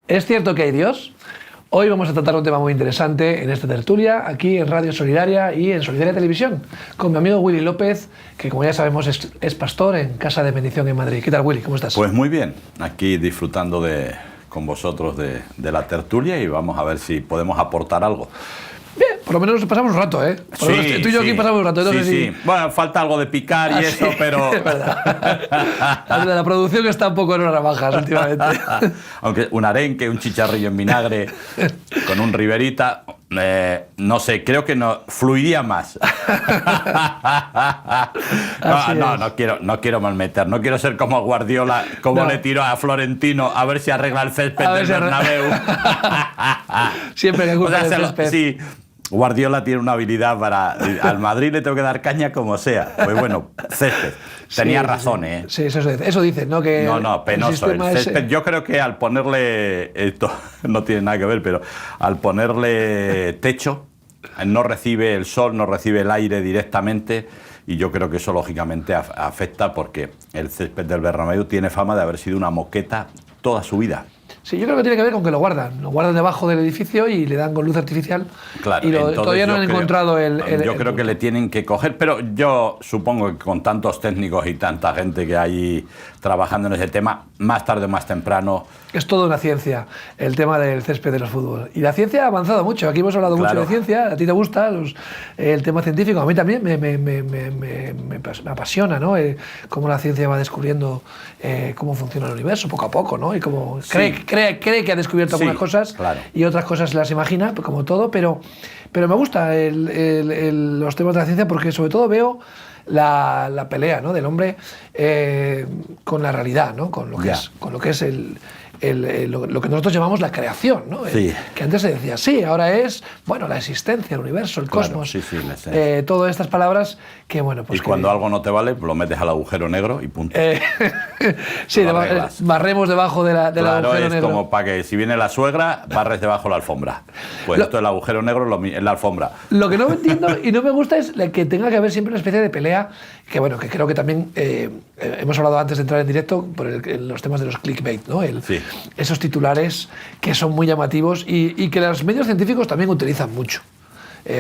¿Es cierto que hay Dios? Hoy vamos a tratar un tema muy interesante en esta tertulia, aquí en Radio Solidaria y en Solidaria Televisión, con mi amigo Willy López, que como ya sabemos es pastor en Casa de Bendición en Madrid. ¿Qué tal, Willy? ¿Cómo estás? Pues muy bien, aquí disfrutando con vosotros de la tertulia y vamos a ver si podemos aportar algo. Bien, por lo menos nos pasamos un rato, ¿eh? Por lo menos tú y yo aquí pasamos un rato. Sí, sí. Bueno, falta algo de picar y eso, pero... Es verdad. La producción está un poco en horas bajas últimamente. Aunque un arenque, un chicharrillo en vinagre, con un riberita, no sé, creo que no fluiría más. No quiero malmeter, no quiero ser como Guardiola, como le tiró a Florentino a ver si arregla el césped del Bernabéu. Siempre que culpa del césped. Sí. Guardiola tiene una habilidad para... Al Madrid le tengo que dar caña como sea. Pues bueno, césped. Tenía razón, sí. ¿eh? Sí, eso dicen, ¿no? Que penoso. El césped, yo creo que al ponerle... Esto no tiene nada que ver, pero al ponerle techo, no recibe el sol, no recibe el aire directamente, y yo creo que eso lógicamente afecta porque el césped del Bernabéu tiene fama de haber sido una moqueta toda su vida. Sí, yo creo que tiene que ver con que lo guardan debajo del edificio y le dan con luz artificial. Claro, y todavía no han encontrado Yo creo que le tienen que coger, pero yo supongo que con tantos técnicos y tanta gente que hay trabajando en ese tema, más tarde o más temprano... Es toda una ciencia, el tema del césped de los fútbol. Y la ciencia ha avanzado mucho. Aquí hemos hablado mucho de ciencia, a ti te gusta el tema científico, a mí también me apasiona, ¿no? Cómo la ciencia va descubriendo cómo funciona el universo poco a poco, ¿no? Y cómo cree que ha descubierto algunas cosas y otras cosas las imagina, como todo, pero me gusta los temas de la ciencia porque sobre todo veo la pelea, ¿no? Del hombre con la realidad, ¿no? Con lo que es lo que nosotros llamamos la creación, ¿no? Que antes se decía, sí, ahora es, bueno, la existencia, el universo, el cosmos, todas estas palabras que, bueno, pues... Y cuando algo no te vale, lo metes al agujero negro y punto. Sí, barremos debajo del agujero negro. Es como para que si viene la suegra, barres debajo la alfombra. Pues esto el agujero negro es la alfombra. Lo que no entiendo y no me gusta es que tenga que haber siempre una especie de pelea, que bueno, que creo que también hemos hablado antes de entrar en directo por los temas de los clickbait, ¿no? Esos titulares que son muy llamativos y que los medios científicos también utilizan mucho.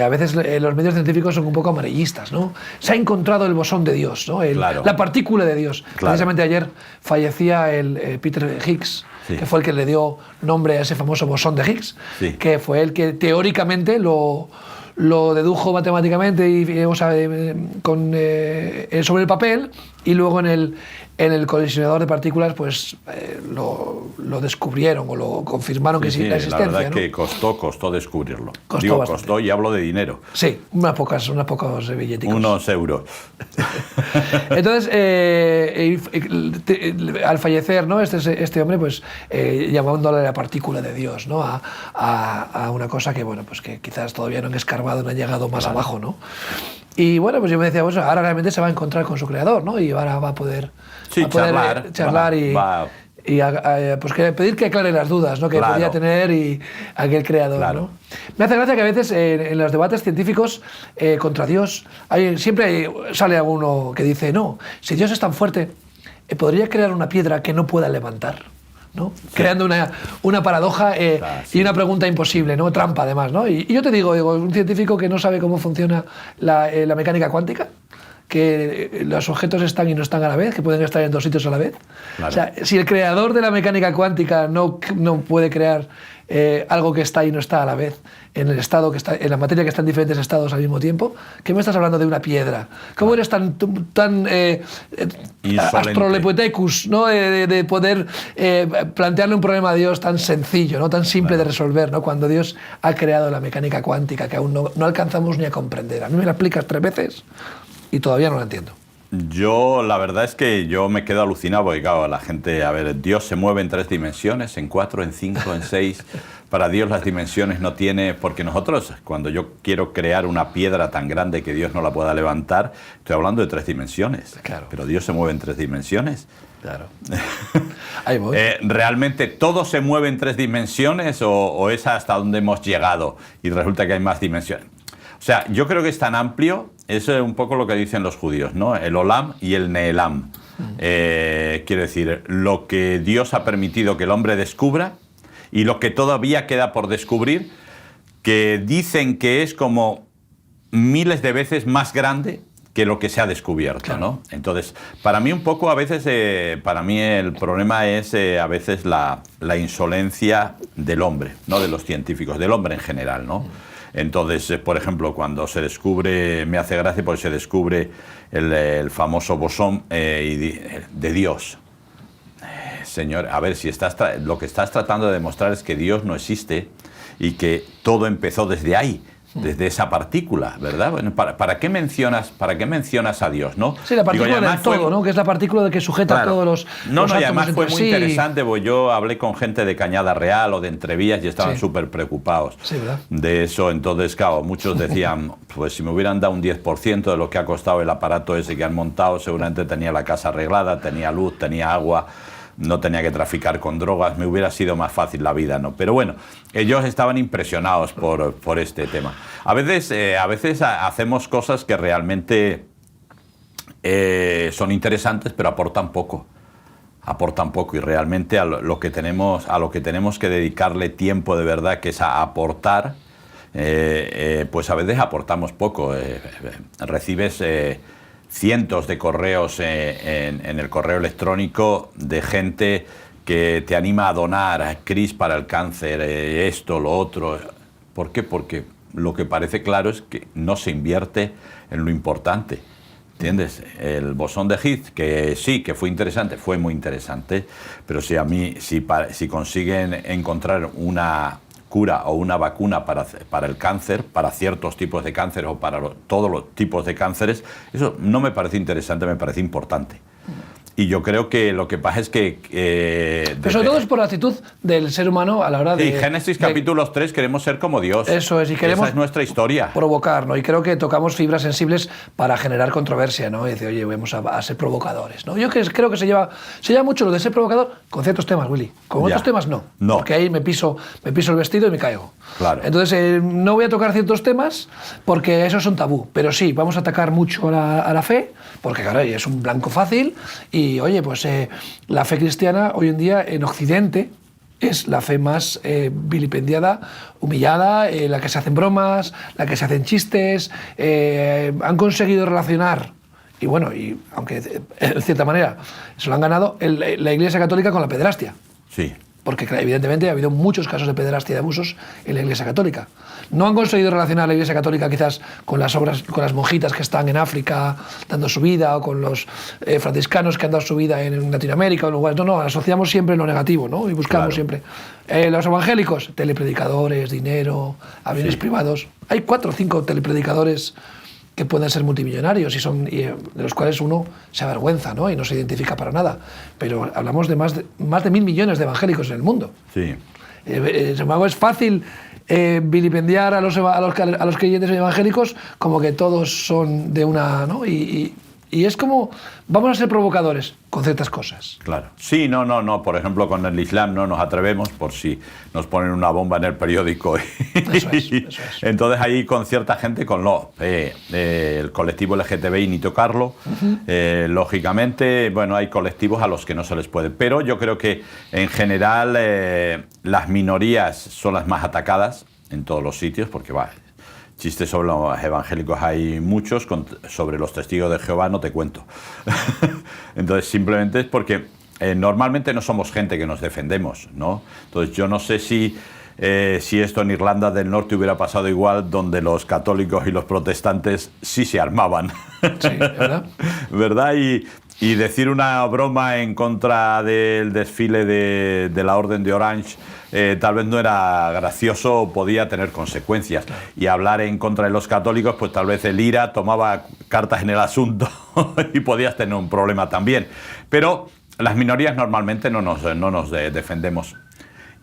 A veces los medios científicos son un poco amarillistas, ¿no? Se ha encontrado el bosón de Dios, ¿no? La partícula de Dios. Precisamente ayer fallecía el Peter Higgs, que fue el que le dio nombre a ese famoso bosón de Higgs, que fue el que teóricamente lo dedujo matemáticamente sobre el papel, y luego en el colisionador de partículas pues lo descubrieron o lo confirmaron que sí, la existencia. La verdad es que costó descubrirlo. Costó y hablo de dinero. Sí, unos pocos billeticos. Unos euros. Entonces, al fallecer, ¿no? este hombre, pues llamándole la partícula de Dios, ¿no? A una cosa que, bueno, pues que quizás todavía no han escarbado, no han llegado más abajo, ¿no? Y bueno, pues yo me decía, pues ahora realmente se va a encontrar con su creador, ¿no? Y ahora va a poder charlar y pues pedir que aclare las dudas, ¿no? Que podía tener y aquel creador, ¿no? Me hace gracia que a veces en los debates científicos contra Dios siempre sale alguno que dice, no, si Dios es tan fuerte, podría crear una piedra que no pueda levantar, ¿no? Creando una paradoja y una pregunta imposible, ¿no? Trampa además, ¿no? Y yo te digo, un científico que no sabe cómo funciona la mecánica cuántica, que los objetos están y no están a la vez, que pueden estar en dos sitios a la vez. O sea, si el creador de la mecánica cuántica no puede crear algo que está y no está a la vez, en el estado que está, en la materia que está en diferentes estados al mismo tiempo, ¿qué me estás hablando de una piedra? ¿Cómo eres tan astrolepotecus, ¿no? De poder plantearle un problema a Dios tan sencillo, ¿no? Tan simple de resolver, ¿no? Cuando Dios ha creado la mecánica cuántica que aún no alcanzamos ni a comprender. A mí me la explicas 3 veces y todavía no la entiendo. Yo, la verdad es que yo me quedo alucinado porque, claro, la gente, a ver, Dios se mueve en 3 dimensiones, en 4, en 5, en 6. Para Dios las dimensiones no tiene... Porque nosotros, cuando yo quiero crear una piedra tan grande que Dios no la pueda levantar, estoy hablando de 3 dimensiones. Claro. Pero Dios se mueve en 3 dimensiones. Claro. Ahí voy. ¿Realmente todo se mueve en 3 dimensiones o es hasta donde hemos llegado y resulta que hay más dimensiones? O sea, yo creo que es tan amplio, es un poco lo que dicen los judíos, ¿no? El Olam y el Neelam. Quiero decir, lo que Dios ha permitido que el hombre descubra y lo que todavía queda por descubrir, que dicen que es como miles de veces más grande que lo que se ha descubierto, claro, ¿no? Entonces, para mí un poco a veces, para mí el problema es a veces la insolencia del hombre, no de los científicos, del hombre en general, ¿no? Entonces, por ejemplo, cuando se descubre, me hace gracia porque se descubre el famoso bosón de Dios. Señor, a ver, si lo que estás tratando de demostrar es que Dios no existe y que todo empezó desde ahí, desde esa partícula, ¿verdad? Bueno, ¿para qué mencionas a Dios, no? Sí, la partícula del todo, ¿no? Que es la partícula de que sujeta claro, todos los No, los y además fue muy sí. interesante, porque yo hablé con gente de Cañada Real o de Entrevías y estaban sí. súper preocupados sí, ¿verdad? de eso. Entonces, claro, muchos decían, pues si me hubieran dado un 10% de lo que ha costado el aparato ese que han montado, seguramente tenía la casa arreglada, tenía luz, tenía agua, no tenía que traficar con drogas, me hubiera sido más fácil la vida, ¿no? Pero bueno, ellos estaban impresionados por este tema. A veces hacemos cosas que realmente son interesantes, pero aportan poco y realmente a lo que tenemos que dedicarle tiempo de verdad, que es a aportar, pues a veces aportamos poco. Recibes cientos de correos en el correo electrónico de gente que te anima a donar, Cris para el cáncer, esto, lo otro. ¿Por qué? Porque lo que parece claro es que no se invierte en lo importante. ¿Entiendes? El bosón de Higgs, que sí, que fue interesante, fue muy interesante, pero si consiguen encontrar una cura o una vacuna para el cáncer, para ciertos tipos de cáncer o para todos los tipos de cánceres, eso no me parece interesante, me parece importante. Y yo creo que lo que pasa es que... pero sobre todo es por la actitud del ser humano a la hora de... Y Génesis capítulo 3, queremos ser como Dios. Eso es, y queremos... Esa es nuestra historia. Provocar, ¿no? Y creo que tocamos fibras sensibles para generar controversia, ¿no? Y decir, oye, vamos a ser provocadores, ¿no? Yo creo que se lleva mucho lo de ser provocador con ciertos temas, Willy. Con otros temas no. Porque ahí me piso el vestido y me caigo. Claro. Entonces, no voy a tocar ciertos temas porque esos son tabú. Pero sí, vamos a atacar mucho a la fe, porque, claro, es un blanco fácil. Y, oye, pues la fe cristiana hoy en día en Occidente es la fe más vilipendiada, humillada, la que se hacen bromas, la que se hacen chistes. Han conseguido relacionar, y bueno, y aunque en cierta manera se lo han ganado, la Iglesia Católica con la pederastia. Sí. Porque evidentemente ha habido muchos casos de pederastia y de abusos en la Iglesia Católica. No han conseguido relacionar la Iglesia Católica quizás con las monjitas que están en África dando su vida, o con los franciscanos que han dado su vida en Latinoamérica o en lugares. No, asociamos siempre lo negativo, ¿no? Y buscamos siempre. Los evangélicos, telepredicadores, dinero, aviones privados. Hay 4 o 5 telepredicadores que pueden ser multimillonarios de los cuales uno se avergüenza, ¿no? Y no se identifica para nada. Pero hablamos de más de 1.000 millones de evangélicos en el mundo. Sí. Sin embargo, es fácil vilipendiar a los creyentes evangélicos como que todos son de una, ¿no? Y es como, vamos a ser provocadores con ciertas cosas. Claro. Sí, no. Por ejemplo, con el Islam no nos atrevemos por si nos ponen una bomba en el periódico. Eso es. Entonces ahí con cierta gente, el colectivo LGTBI ni tocarlo. Lógicamente, bueno, hay colectivos a los que no se les puede. Pero yo creo que en general las minorías son las más atacadas en todos los sitios, porque chistes sobre los evangélicos hay muchos, sobre los testigos de Jehová no te cuento. Entonces simplemente es porque normalmente no somos gente que nos defendemos, ¿no? Entonces yo no sé si esto en Irlanda del Norte hubiera pasado igual, donde los católicos y los protestantes sí se armaban. Sí, ¿verdad? ¿Verdad? Y decir una broma en contra del desfile de la Orden de Orange tal vez no era gracioso o podía tener consecuencias. Claro. Y hablar en contra de los católicos, pues tal vez el IRA tomaba cartas en el asunto y podías tener un problema también. Pero las minorías normalmente no nos defendemos.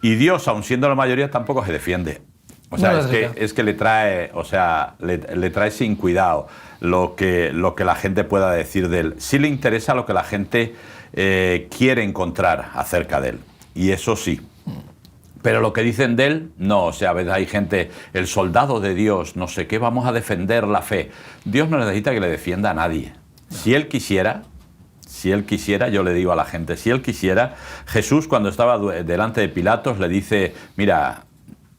Y Dios, aun siendo la mayoría, tampoco se defiende. O sea, es que le trae sin cuidado lo que la gente pueda decir de él. Sí le interesa lo que la gente quiere encontrar acerca de él. Y eso sí. Pero lo que dicen de él, no. O sea, a veces hay gente, el soldado de Dios, no sé qué, vamos a defender la fe. Dios no necesita que le defienda a nadie. Si él quisiera, si Él quisiera, yo le digo a la gente, si Él quisiera, Jesús cuando estaba delante de Pilatos le dice, mira,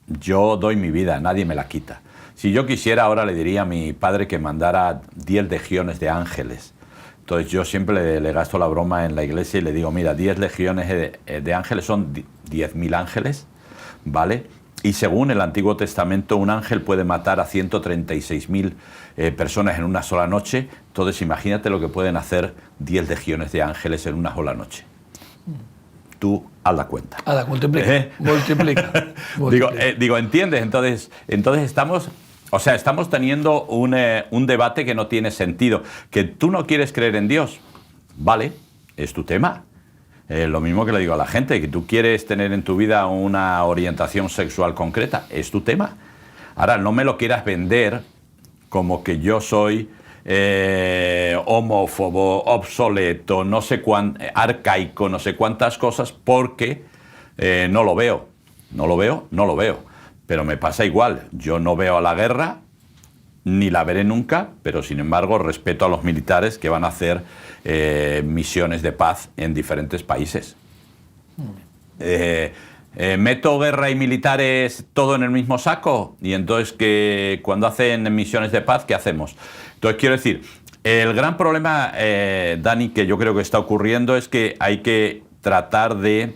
yo doy mi vida, nadie me la quita. Si yo quisiera, ahora le diría a mi padre que mandara 10 legiones de ángeles. Entonces yo siempre le gasto la broma en la iglesia y le digo, mira, 10 legiones de ángeles son 10.000 ángeles, ¿vale? Y según el Antiguo Testamento, un ángel puede matar a 136.000 personas en una sola noche. Entonces imagínate lo que pueden hacer 10 legiones de ángeles en una sola noche. Tú haz la cuenta. Multiplica. Digo, ¿entiendes? Entonces estamos teniendo un debate que no tiene sentido. Que tú no quieres creer en Dios, vale, es tu tema. Lo mismo que le digo a la gente, que tú quieres tener en tu vida una orientación sexual concreta, es tu tema. Ahora, no me lo quieras vender como que yo soy homófobo, obsoleto, no sé arcaico, no sé cuántas cosas, porque no lo veo. Pero me pasa igual, yo no veo a la guerra, ni la veré nunca, pero sin embargo respeto a los militares que van a hacer misiones de paz en diferentes países. ¿Meto guerra y militares todo en el mismo saco? Y entonces, cuando hacen misiones de paz, ¿qué hacemos? Entonces, quiero decir, el gran problema, Dani, que yo creo que está ocurriendo es que hay que tratar de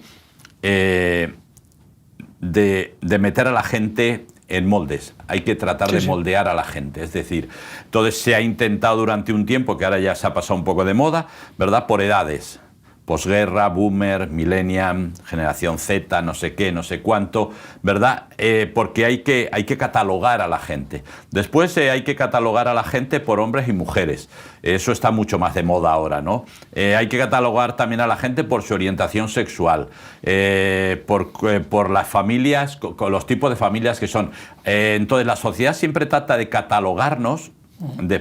meter a la gente en moldes. Hay que tratar de moldear a la gente. Es decir, entonces se ha intentado durante un tiempo, que ahora ya se ha pasado un poco de moda, ¿verdad? Por edades. Posguerra, boomer, millennial, generación Z, no sé qué, no sé cuánto, ¿verdad? Porque hay que catalogar a la gente. Después hay que catalogar a la gente por hombres y mujeres. Eso está mucho más de moda ahora, ¿no? Hay que catalogar también a la gente por su orientación sexual, por las familias, con los tipos de familias que son. Entonces la sociedad siempre trata de catalogarnos.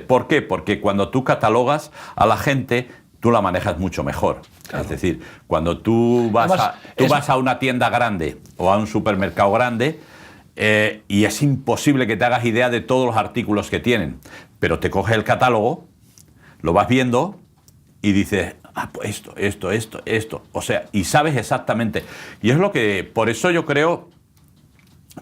¿Por qué? Porque cuando tú catalogas a la gente, tú la manejas mucho mejor. Claro. Es decir, cuando tú vas a una tienda grande o a un supermercado grande y es imposible que te hagas idea de todos los artículos que tienen, pero te coges el catálogo, lo vas viendo y dices, pues esto, o sea, y sabes exactamente. Y es por eso yo creo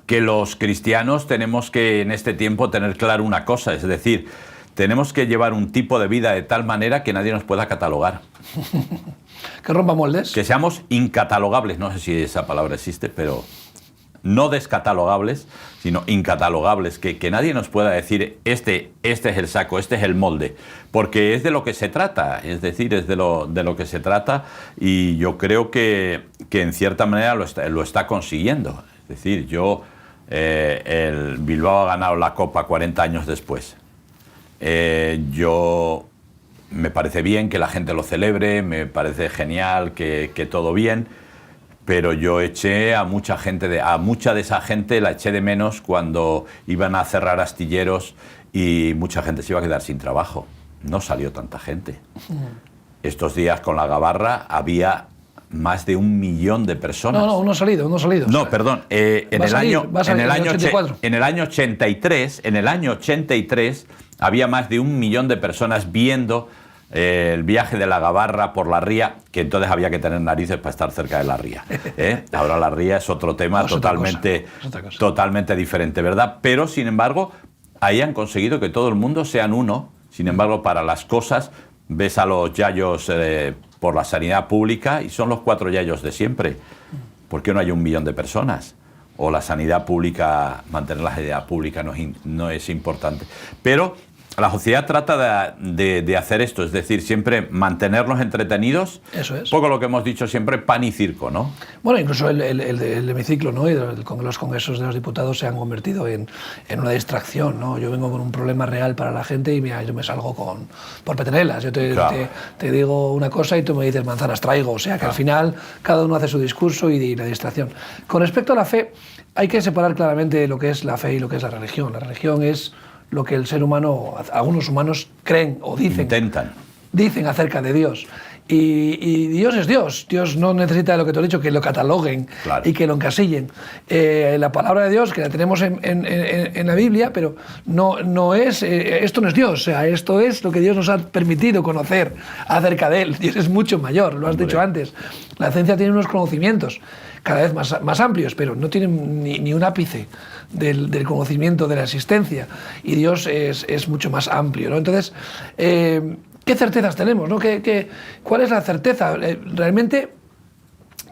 que los cristianos tenemos que en este tiempo tener claro una cosa, es decir, tenemos que llevar un tipo de vida de tal manera que nadie nos pueda catalogar. Que rompa moldes. Que seamos incatalogables. No sé si esa palabra existe, pero no descatalogables, sino incatalogables. Que nadie nos pueda decir, este es el saco, este es el molde. Porque es de lo que se trata. Es decir, es de lo que se trata. Y yo creo que en cierta manera lo está consiguiendo. Es decir, el Bilbao ha ganado la Copa 40 años después. Me parece bien que la gente lo celebre, me parece genial que todo bien, pero yo eché a mucha de esa gente la eché de menos cuando iban a cerrar astilleros y mucha gente se iba a quedar sin trabajo. No salió tanta gente. Estos días con la gabarra había más de 1 millón de personas. No, uno ha salido. No, perdón. En el año 83 había más de 1 millón de personas viendo el viaje de la gabarra por la ría, que entonces había que tener narices para estar cerca de la ría. Ahora la ría es otro tema totalmente diferente, ¿verdad? Pero, sin embargo, ahí han conseguido que todo el mundo sean uno. Sin embargo, para las cosas, ves a los yayos por la sanidad pública y son los 4 yayos de siempre. ¿Por qué no hay 1 millón de personas? O la sanidad pública, mantener la sanidad pública no es importante. Pero la sociedad trata de hacer esto, es decir, siempre mantenernos entretenidos. Eso es. Un poco lo que hemos dicho siempre, pan y circo, ¿no? Bueno, incluso el hemiciclo, ¿no? Y los congresos de los diputados se han convertido en una distracción, ¿no? Yo vengo con un problema real para la gente y mira, yo me salgo por petenelas. Yo te digo una cosa y tú me dices manzanas traigo. O sea que al final cada uno hace su discurso y la distracción. Con respecto a la fe, hay que separar claramente lo que es la fe y lo que es la religión. La religión es lo que el ser humano, algunos humanos creen o dicen. Intentan. Dicen acerca de Dios. Y Dios es Dios. Dios no necesita de lo que te he dicho, que lo cataloguen y que lo encasillen. La palabra de Dios, que la tenemos en la Biblia, pero no es, esto no es Dios. O sea, esto es lo que Dios nos ha permitido conocer acerca de Él. Dios es mucho mayor, lo has dicho antes. La ciencia tiene unos conocimientos cada vez más amplios, pero no tienen ni un ápice del conocimiento de la existencia. Y Dios es mucho más amplio, ¿no? Entonces, ¿qué certezas tenemos, ¿no? ¿Cuál es la certeza? Realmente,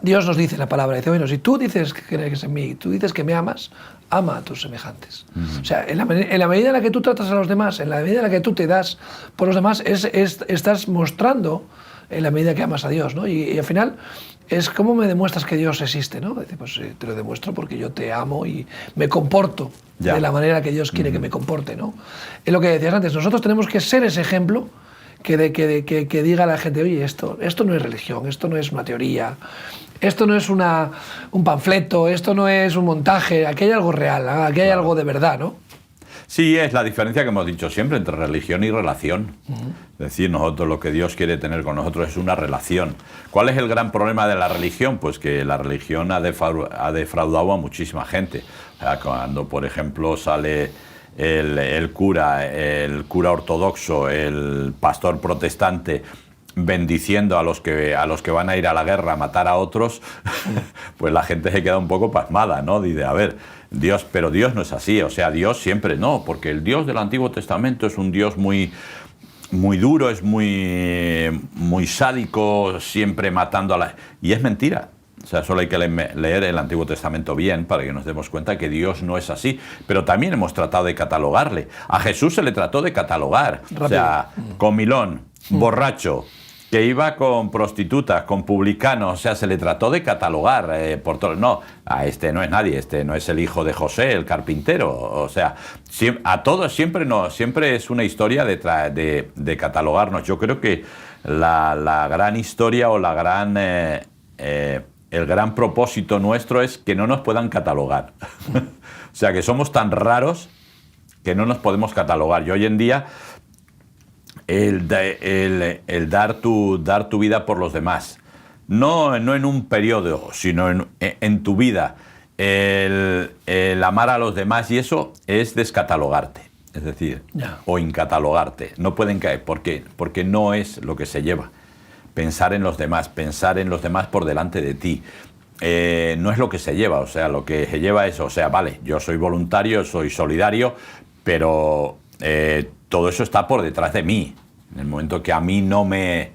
Dios nos dice en la palabra, dice, bueno, si tú dices que crees en mí, tú dices que me amas, ama a tus semejantes. O sea, en la medida en la que tú tratas a los demás, en la medida en la que tú te das por los demás, estás mostrando en la medida que amas a Dios, ¿no? Y al final es cómo me demuestras que Dios existe, ¿no? Pues te lo demuestro porque yo te amo y me comporto de la manera que Dios quiere que me comporte, ¿no? Es lo que decías antes, nosotros tenemos que ser ese ejemplo que diga a la gente, oye, esto no es religión, esto no es una teoría, esto no es un panfleto, esto no es un montaje, aquí hay algo real, aquí hay algo de verdad, ¿no? Sí, es la diferencia que hemos dicho siempre entre religión y relación. Es decir, nosotros lo que Dios quiere tener con nosotros es una relación. ¿Cuál es el gran problema de la religión? Pues que la religión ha defraudado a muchísima gente. O sea, cuando, por ejemplo, sale el cura ortodoxo, el pastor protestante, bendiciendo a los que van a ir a la guerra a matar a otros, pues la gente se queda un poco pasmada, ¿no? Dice, a ver, pero Dios no es así, o sea, Dios siempre no, porque el Dios del Antiguo Testamento es un Dios muy duro, es muy sádico, siempre matando a la... Y es mentira. O sea, solo hay que leer el Antiguo Testamento bien para que nos demos cuenta que Dios no es así. Pero también hemos tratado de catalogarle. A Jesús se le trató de catalogar. Rápido. O sea, comilón, borracho, que iba con prostitutas, con publicanos, o sea, se le trató de catalogar por todo. No, a este no es nadie, este no es el hijo de José, el carpintero. O sea, a todos siempre es una historia de catalogarnos. Yo creo que la gran historia o el gran propósito nuestro es que no nos puedan catalogar. O sea, que somos tan raros que no nos podemos catalogar. Y hoy en día el dar tu vida por los demás, no en un periodo, sino en tu vida, el amar a los demás, y eso es descatalogarte, es decir, o incatalogarte. No pueden caer, porque no es lo que se lleva. Pensar en los demás por delante de ti, no es lo que se lleva. O sea, lo que se lleva es, o sea, vale, yo soy voluntario, soy solidario, pero todo eso está por detrás de mí. En el momento que a mí no me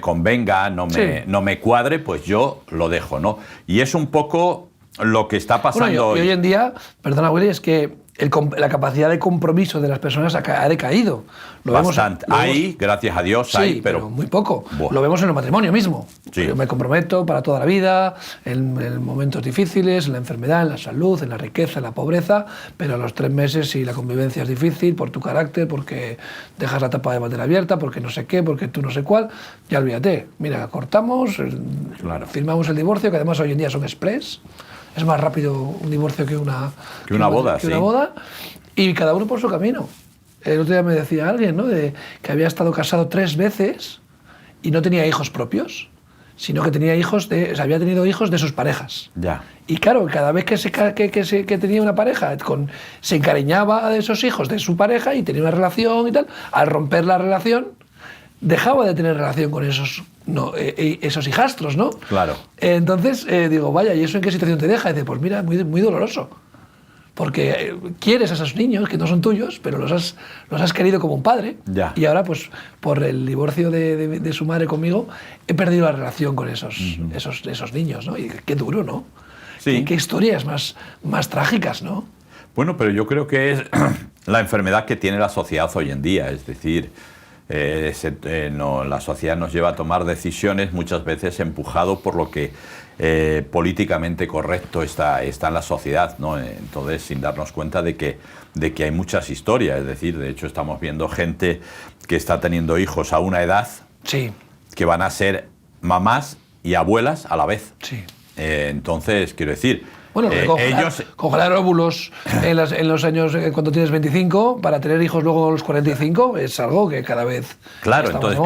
convenga, no me cuadre, pues yo lo dejo, ¿no? Y es un poco lo que está pasando hoy en día, perdona Willy, es que la capacidad de compromiso de las personas ha decaído. Bastante. Hay, gracias a Dios, sí, pero muy poco. Buah. Lo vemos en el matrimonio mismo. Sí. Yo me comprometo para toda la vida, en momentos difíciles, en la enfermedad, en la salud, en la riqueza, en la pobreza, pero a los 3 meses, si la convivencia es difícil, por tu carácter, porque dejas la tapa de váter abierta, porque no sé qué, porque tú no sé cuál, ya olvídate. Mira, cortamos, firmamos el divorcio, que además hoy en día son express. Es más rápido un divorcio que una boda. Una boda, y cada uno por su camino. El otro día me decía alguien, ¿no?, que había estado casado 3 veces y no tenía hijos propios, sino que tenía había tenido hijos de sus parejas. Ya. Y claro, cada vez que tenía una pareja, se encariñaba de esos hijos de su pareja y tenía una relación y tal. Al romper la relación, dejaba de tener relación con esos hijastros, ¿no? Claro. Entonces, digo, vaya, ¿y eso en qué situación te deja? Y dice, pues mira, muy, muy doloroso. Porque quieres a esos niños que no son tuyos, pero los has querido como un padre. Ya. Y ahora, pues, por el divorcio de su madre conmigo, he perdido la relación con esos niños, ¿no? Y qué duro, ¿no? Sí. Qué historias más trágicas, ¿no? Bueno, pero yo creo que es la enfermedad que tiene la sociedad hoy en día, es decir... la sociedad nos lleva a tomar decisiones muchas veces empujado por lo que políticamente correcto está en la sociedad, ¿no? Entonces, sin darnos cuenta de que hay muchas historias, es decir, de hecho estamos viendo gente que está teniendo hijos a una edad que van a ser mamás y abuelas a la vez. Sí. Entonces, quiero decir, bueno, congelar óvulos en los años cuando tienes 25 para tener hijos luego a los 45 es algo que cada vez claro, entonces,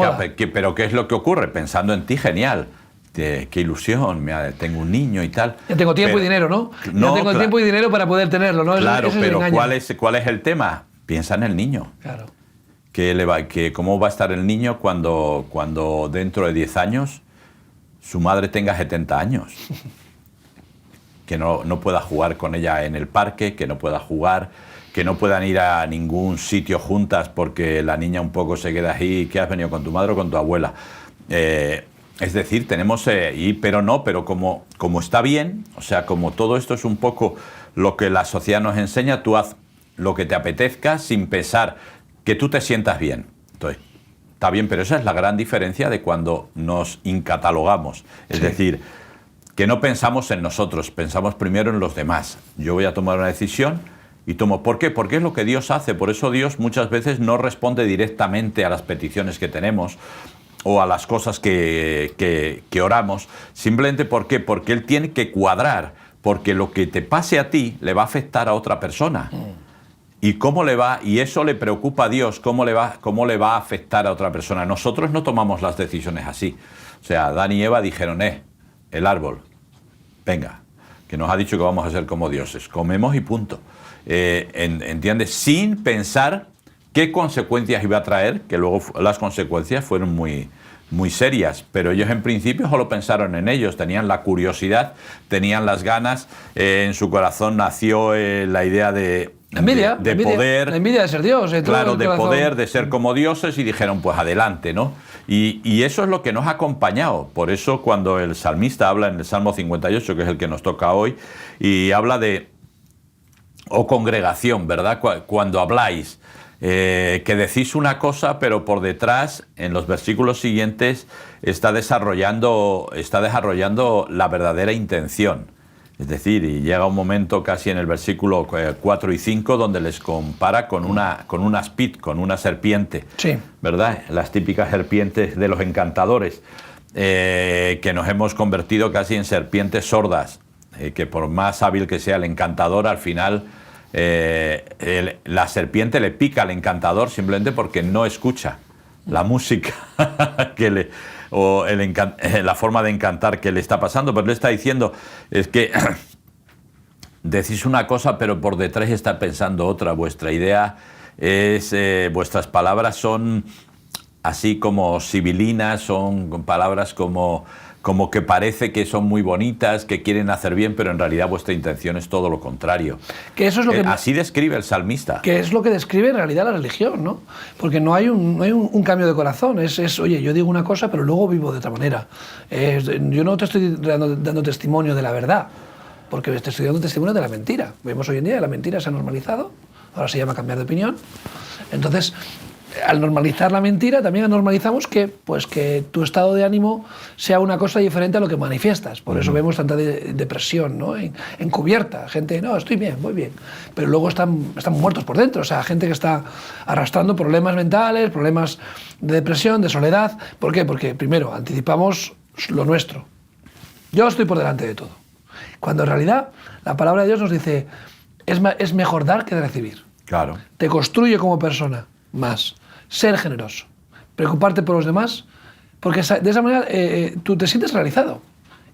pero ¿qué es lo que ocurre? Pensando en ti, genial. Qué ilusión, tengo un niño y tal. Ya tengo tiempo y dinero, ¿no? Ya tengo tiempo y dinero para poder tenerlo, ¿no? Claro, pero ¿cuál es el tema? Piensa en el niño. Claro. ¿Cómo va a estar el niño cuando dentro de 10 años su madre tenga 70 años? Que no pueda jugar con ella en el parque, que no pueda jugar, que no puedan ir a ningún sitio juntas porque la niña un poco se queda ahí, ¿qué has venido con tu madre o con tu abuela? Es decir, tenemos, pero como está bien, o sea, como todo esto es un poco lo que la sociedad nos enseña, tú haz lo que te apetezca sin pensar que tú te sientas bien. Entonces, está bien, pero esa es la gran diferencia de cuando nos incatalogamos. Es decir, que no pensamos en nosotros, pensamos primero en los demás. Yo voy a tomar una decisión y tomo. ¿Por qué? Porque es lo que Dios hace. Por eso Dios muchas veces no responde directamente a las peticiones que tenemos o a las cosas que oramos. Simplemente ¿por qué? Porque Él tiene que cuadrar, porque lo que te pase a ti le va a afectar a otra persona. ¿Y cómo le va? Y eso le preocupa a Dios, ¿cómo le va a afectar a otra persona? Nosotros no tomamos las decisiones así. O sea, Adán y Eva dijeron, el árbol, venga, que nos ha dicho que vamos a ser como dioses, comemos y punto. ¿Entiendes? Sin pensar qué consecuencias iba a traer, que luego las consecuencias fueron muy, muy serias, pero ellos en principio solo pensaron en ellos, tenían la curiosidad, tenían las ganas, en su corazón nació la idea de poder, la envidia de ser Dios, claro, de poder, de ser como dioses, y dijeron, pues adelante, ¿no? Y eso es lo que nos ha acompañado. Por eso cuando el salmista habla en el Salmo 58, que es el que nos toca hoy, y habla de, congregación, ¿verdad? Cuando habláis, que decís una cosa, pero por detrás, en los versículos siguientes, está desarrollando la verdadera intención. Es decir, y llega un momento casi en el versículo 4 y 5 donde les compara con una aspid, con una serpiente, sí, ¿verdad? Las típicas serpientes de los encantadores, que nos hemos convertido casi en serpientes sordas, que por más hábil que sea el encantador, al final la serpiente le pica al encantador simplemente porque no escucha la música o la forma de encantar que le está pasando. Pero le está diciendo, es que decís una cosa, pero por detrás está pensando otra. Vuestra idea es, vuestras palabras son así como sibilinas, son palabras como que parece que son muy bonitas, que quieren hacer bien, pero en realidad vuestra intención es todo lo contrario. Que eso es lo que así describe el salmista. Que es lo que describe en realidad la religión, ¿no? Porque no hay un cambio de corazón. Oye, yo digo una cosa, pero luego vivo de otra manera. Yo no te estoy dando testimonio de la verdad, porque te estoy dando testimonio de la mentira. Vemos hoy en día que la mentira se ha normalizado, ahora se llama cambiar de opinión. Entonces, al normalizar la mentira, también normalizamos que tu estado de ánimo sea una cosa diferente a lo que manifiestas. Por eso vemos tanta depresión, ¿no? Encubierta. Gente, no, estoy bien, voy bien. Pero luego están muertos por dentro. O sea, gente que está arrastrando problemas mentales, problemas de depresión, de soledad. ¿Por qué? Porque, primero, anticipamos lo nuestro. Yo estoy por delante de todo. Cuando en realidad la palabra de Dios nos dice, es mejor dar que recibir. Claro. Te construye como persona más. Ser generoso, preocuparte por los demás, porque de esa manera tú te sientes realizado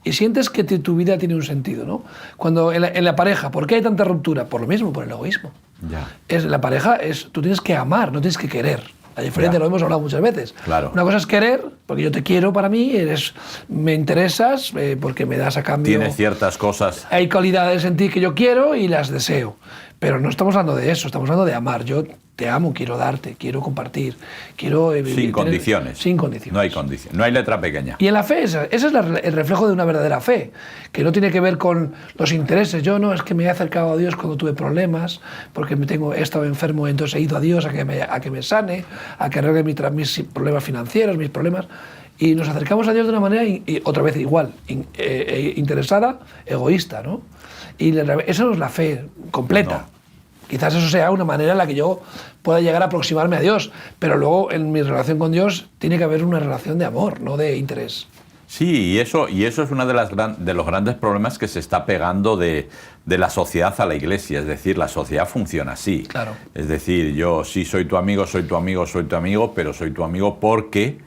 y sientes que tu vida tiene un sentido, ¿no? Cuando en la pareja, ¿por qué hay tanta ruptura? Por lo mismo, por el egoísmo. Ya. La pareja tú tienes que amar, no tienes que querer. La diferencia lo hemos hablado muchas veces. Claro. Una cosa es querer, porque yo te quiero para mí, me interesas, porque me das a cambio. Tienes ciertas cosas. Hay cualidades en ti que yo quiero y las deseo. Pero no estamos hablando de eso, estamos hablando de amar. Yo te amo, quiero darte, quiero compartir, quiero vivir. Sin condiciones. Sin condiciones. No hay condiciones, no hay letra pequeña. Y en la fe, ese es el reflejo de una verdadera fe, que no tiene que ver con los intereses. Yo no, es que me he acercado a Dios cuando tuve problemas, porque he estado enfermo, entonces he ido a Dios a que me sane, a que arregle mis problemas financieros, mis problemas. Y nos acercamos a Dios de una manera, y otra vez igual, interesada, egoísta, ¿no? Y esa no es la fe completa. No. Quizás eso sea una manera en la que yo pueda llegar a aproximarme a Dios, pero luego en mi relación con Dios tiene que haber una relación de amor, no de interés. Sí, y eso es uno de los grandes problemas que se está pegando de la sociedad a la Iglesia. Es decir, la sociedad funciona así. Claro. Es decir, yo sí soy tu amigo, pero soy tu amigo porque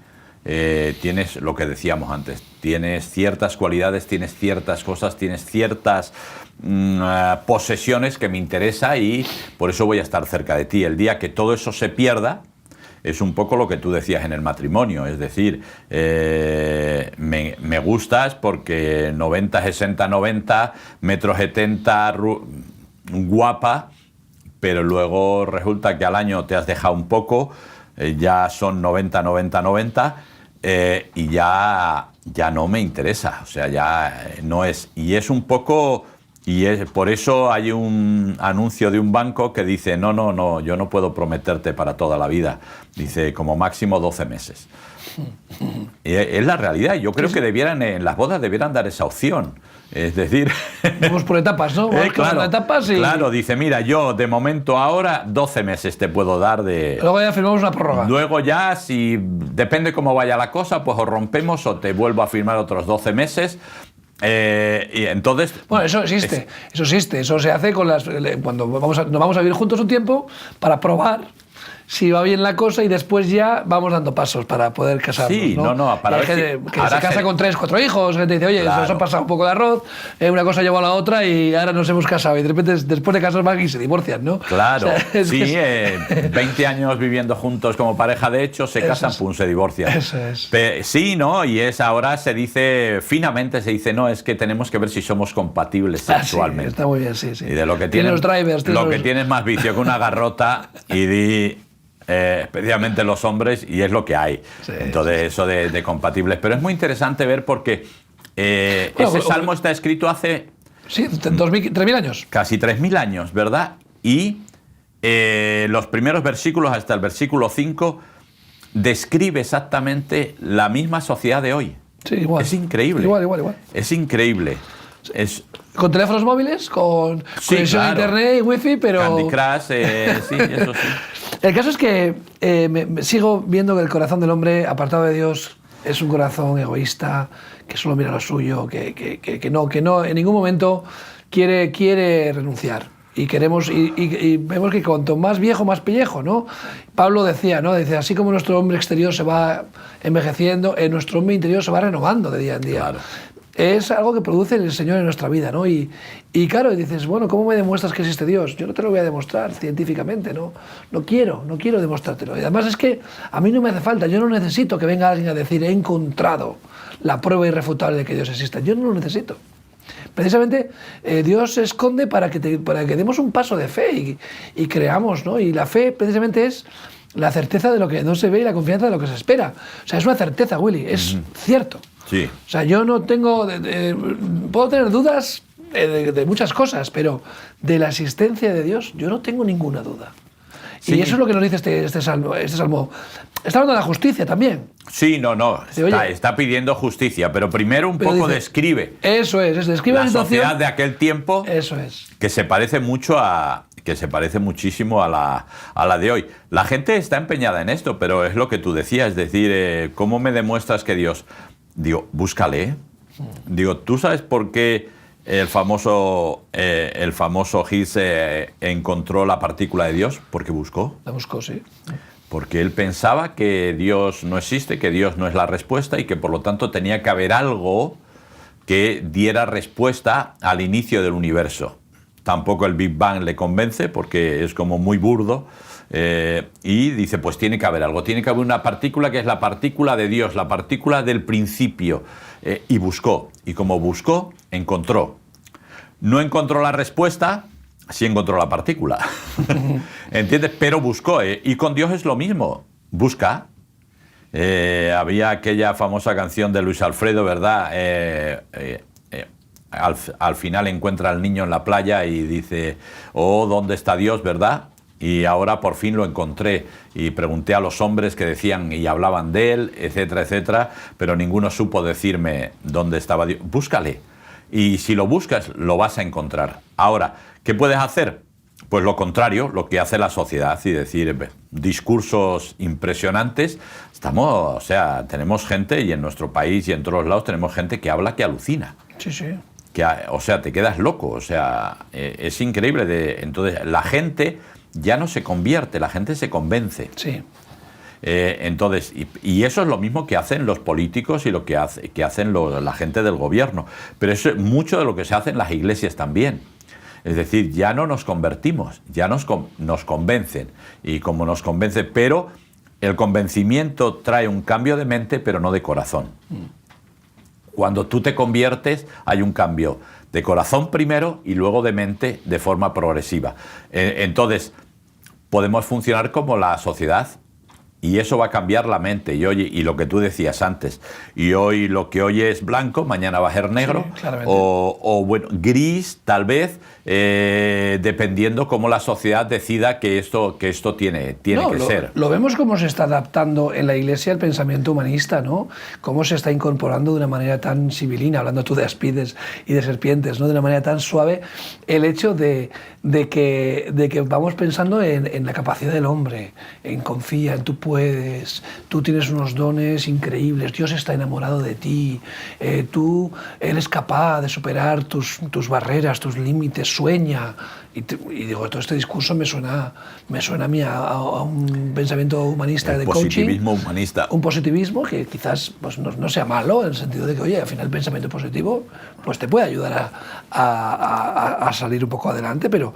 tienes lo que decíamos antes. Tienes ciertas cualidades, tienes ciertas cosas, tienes ciertas posesiones que me interesa y por eso voy a estar cerca de ti. El día que todo eso se pierda, es un poco lo que tú decías en el matrimonio, es decir, me gustas porque 90, 60, 90, metro 70, guapa, pero luego resulta que al año te has dejado un poco, ya son 90, 90, 90, y ya no me interesa, o sea, ya no es, y es un poco... Y por eso hay un anuncio de un banco que dice, no, yo no puedo prometerte para toda la vida. Dice, como máximo 12 meses. Es la realidad. Yo creo que en las bodas debieran dar esa opción. Es decir... Vamos por etapas, ¿no? Claro, etapas y... claro, dice, mira, yo de momento ahora 12 meses te puedo dar de... Luego ya firmamos una prórroga. Luego ya, si depende cómo vaya la cosa, pues o rompemos o te vuelvo a firmar otros 12 meses... y entonces... Bueno, eso existe, eso se hace cuando nos vamos a vivir juntos un tiempo para probar si va bien la cosa y después ya vamos dando pasos para poder casarnos. Sí, para ver gente que se casa con 3, 4 hijos, gente dice, oye, nos ha pasado un poco de arroz, una cosa llevó a la otra y ahora nos hemos casado y de repente después de casarse van y se divorcian, ¿no? Claro, o sea, 20 años viviendo juntos como pareja de hecho, se casan, pum, se divorcian. Eso es. Sí, ¿no? Y ahora se dice, finamente se dice, no, es que tenemos que ver si somos compatibles sexualmente. Sí, está muy bien, sí. Y de lo que tienes, los drivers, que tienes más vicio que una garrota y especialmente los hombres, y es lo que hay. Sí, entonces, eso de compatibles. Pero es muy interesante ver porque ese salmo está escrito hace... Sí, 3.000 años. Casi 3.000 años, ¿verdad? Y los primeros versículos, hasta el versículo 5, describe exactamente la misma sociedad de hoy. Sí, igual. Es increíble. Igual. Es increíble. Con teléfonos móviles, con conexión a internet y wifi, pero... Candy Crush, sí, eso sí. El caso es que sigo viendo que el corazón del hombre, apartado de Dios, es un corazón egoísta, que solo mira lo suyo, que no en ningún momento quiere renunciar. Y vemos que cuanto más viejo, más pellejo, ¿no? Pablo decía, ¿no? Dice, así como nuestro hombre exterior se va envejeciendo, nuestro hombre interior se va renovando de día en día. Claro. Es algo que produce el Señor en nuestra vida, ¿no? Y claro, dices, bueno, ¿cómo me demuestras que existe Dios? Yo no te lo voy a demostrar científicamente, ¿no? No quiero demostrártelo. Y además es que a mí no me hace falta, yo no necesito que venga alguien a decir, he encontrado la prueba irrefutable de que Dios existe. Yo no lo necesito. Precisamente Dios se esconde para que demos un paso de fe y creamos, ¿no? Y la fe precisamente es la certeza de lo que no se ve y la confianza de lo que se espera. O sea, es una certeza, Willy, es cierto. Sí. O sea, yo no tengo... puedo tener dudas de muchas cosas, pero de la existencia de Dios yo no tengo ninguna duda. Sí. Y eso es lo que nos dice este salmo. Está hablando de la justicia también. Sí, no. Está pidiendo justicia, pero primero un poco dice, describe. Eso es, describe la sociedad de aquel tiempo. Eso es. Que se parece muchísimo a la de hoy. La gente está empeñada en esto, pero es lo que tú decías, es decir, ¿cómo me demuestras que Dios? Digo, búscale. Digo, ¿tú sabes por qué el famoso Higgs encontró la partícula de Dios? Porque buscó. La buscó, sí. Porque él pensaba que Dios no existe, que Dios no es la respuesta y que por lo tanto tenía que haber algo que diera respuesta al inicio del universo. Tampoco el Big Bang le convence porque es como muy burdo. Y dice, pues tiene que haber algo, tiene que haber una partícula que es la partícula de Dios, la partícula del principio. Y buscó, y como buscó, encontró. No encontró la respuesta, sí encontró la partícula. ¿Entiendes? Pero buscó, y con Dios es lo mismo, busca. Había aquella famosa canción de Luis Alfredo, ¿verdad? Al final encuentra al niño en la playa y dice, oh, ¿dónde está Dios, verdad? Y ahora por fin lo encontré y pregunté a los hombres que decían y hablaban de él, etcétera, etcétera, pero ninguno supo decirme dónde estaba Dios. Búscale. Y si lo buscas, lo vas a encontrar. Ahora, ¿qué puedes hacer? pues lo contrario, lo que hace la sociedad, y decir discursos impresionantes. O sea, tenemos gente, y en nuestro país y en todos lados tenemos gente que habla que alucina. Sí, sí. O sea, te quedas loco, o sea, es increíble. Entonces, la gente ya no se convierte, la gente se convence. Sí. Entonces, y eso es lo mismo que hacen los políticos y lo que hacen la gente del gobierno. Pero eso es mucho de lo que se hace en las iglesias también. Es decir, ya no nos convertimos, ya nos convencen. Y como nos convence, pero el convencimiento trae un cambio de mente, pero no de corazón. Cuando tú te conviertes, hay un cambio de corazón primero y luego de mente de forma progresiva. Entonces, podemos funcionar como la sociedad. Y eso va a cambiar la mente. Y lo que tú decías antes. Y hoy lo que hoy es blanco, mañana va a ser negro. Sí, o bueno, gris, tal vez, dependiendo cómo la sociedad decida que esto tiene que ser. Lo vemos cómo se está adaptando en la Iglesia el pensamiento humanista, ¿no? Cómo se está incorporando de una manera tan sibilina, hablando tú de aspides y de serpientes, ¿no? De una manera tan suave, el hecho de que vamos pensando en la capacidad del hombre, en confía, en tú puedes, tú tienes unos dones increíbles, Dios está enamorado de ti, tú eres capaz de superar tus barreras, tus límites, sueña. Y digo, todo este discurso me suena a mí a un pensamiento humanista de coaching. Positivismo humanista. Un positivismo que quizás pues, no sea malo, en el sentido de que, oye, al final el pensamiento positivo pues, te puede ayudar a salir un poco adelante, pero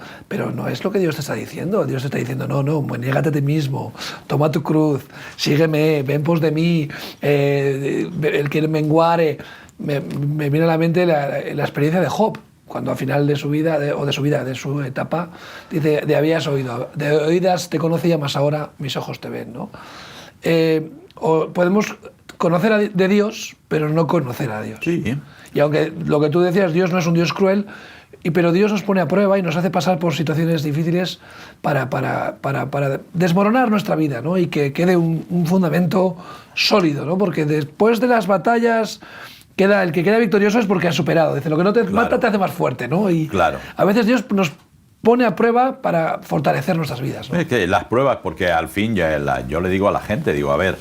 no es lo que Dios te está diciendo. Dios te está diciendo, no, niégate a ti mismo, toma tu cruz, sígueme, ven pos de mí, el que menguare. Me viene a la mente la experiencia de Job, cuando al final de su etapa, dice, de habías oído, de oídas te conocía, más ahora mis ojos te ven, ¿no? O podemos conocer de Dios, pero no conocer a Dios. Sí. Y aunque lo que tú decías, Dios no es un Dios cruel, pero Dios nos pone a prueba y nos hace pasar por situaciones difíciles para desmoronar nuestra vida, ¿no? Y que quede un fundamento sólido, ¿no? Porque después de las batallas, el que queda victorioso es porque ha superado. Dice, lo que no te mata te hace más fuerte, ¿no? Y a veces Dios nos pone a prueba para fortalecer nuestras vidas, ¿no? Es que las pruebas, porque al fin yo le digo a la gente, digo, a ver,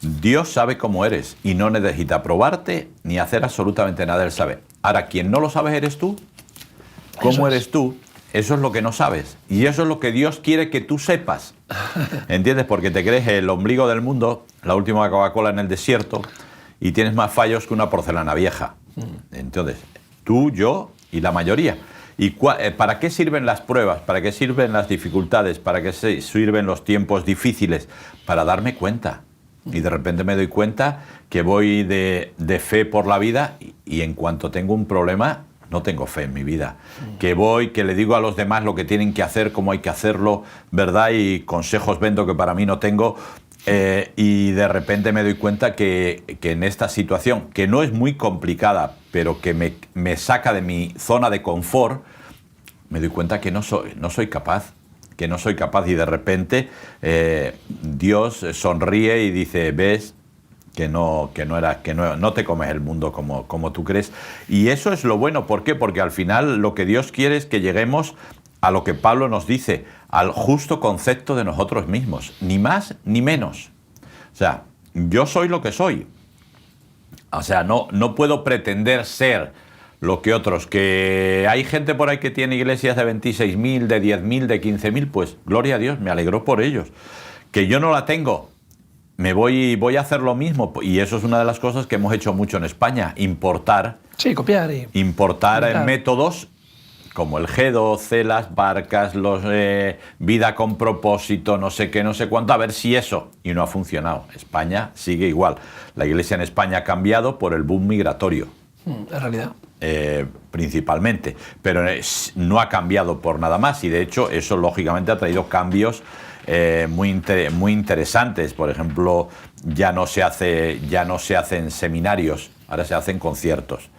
Dios sabe cómo eres y no necesita probarte ni hacer absolutamente nada, Él sabe. Ahora, quien no lo sabes eres tú. ¿Cómo eres tú? Eso es lo que no sabes. Y eso es lo que Dios quiere que tú sepas. ¿Entiendes? Porque te crees el ombligo del mundo, la última Coca-Cola en el desierto, y tienes más fallos que una porcelana vieja. Entonces, tú, yo y la mayoría. ¿Y para qué sirven las pruebas? ¿Para qué sirven las dificultades? ¿Para qué sirven los tiempos difíciles? Para darme cuenta. Y de repente me doy cuenta que voy de fe por la vida y en cuanto tengo un problema, no tengo fe en mi vida. Que le digo a los demás lo que tienen que hacer, cómo hay que hacerlo, ¿verdad? Y consejos vendo que para mí no tengo. Y de repente me doy cuenta que en esta situación, que no es muy complicada, pero que me saca de mi zona de confort, me doy cuenta que no soy capaz. Que no soy capaz, y de repente Dios sonríe y dice, ves que no te comes el mundo como tú crees. Y eso es lo bueno. ¿Por qué? Porque al final lo que Dios quiere es que lleguemos a lo que Pablo nos dice, al justo concepto de nosotros mismos, ni más ni menos. O sea, yo soy lo que soy. O sea, no puedo pretender ser lo que otros, que hay gente por ahí que tiene iglesias de 26.000, de 10.000, de 15.000, pues gloria a Dios, me alegro por ellos. Que yo no la tengo, voy a hacer lo mismo, y eso es una de las cosas que hemos hecho mucho en España, importar. Sí, copiar. Importar métodos como el G2, Celas, Barcas, vida con propósito, no sé qué, no sé cuánto, a ver si eso, y no ha funcionado. España sigue igual. La iglesia en España ha cambiado por el boom migratorio. En realidad. Principalmente, pero no ha cambiado por nada más, y de hecho eso lógicamente ha traído cambios muy interesantes. Por ejemplo, ya no se hacen seminarios, ahora se hacen conciertos,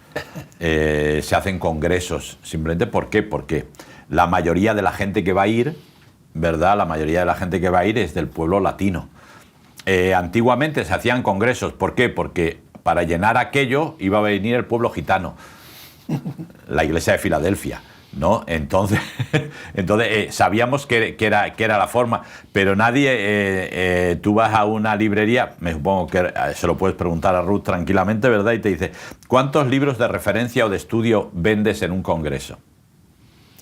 se hacen congresos. Simplemente, ¿por qué? Porque la mayoría de la gente que va a ir, ¿verdad? La mayoría de la gente que va a ir es del pueblo latino. Antiguamente se hacían congresos, ¿por qué? Porque para llenar aquello iba a venir el pueblo gitano, la iglesia de Filadelfia, ¿no? Entonces sabíamos que era la forma, pero nadie, tú vas a una librería, me supongo que se lo puedes preguntar a Ruth tranquilamente, ¿verdad? Y te dice, ¿cuántos libros de referencia o de estudio vendes en un congreso?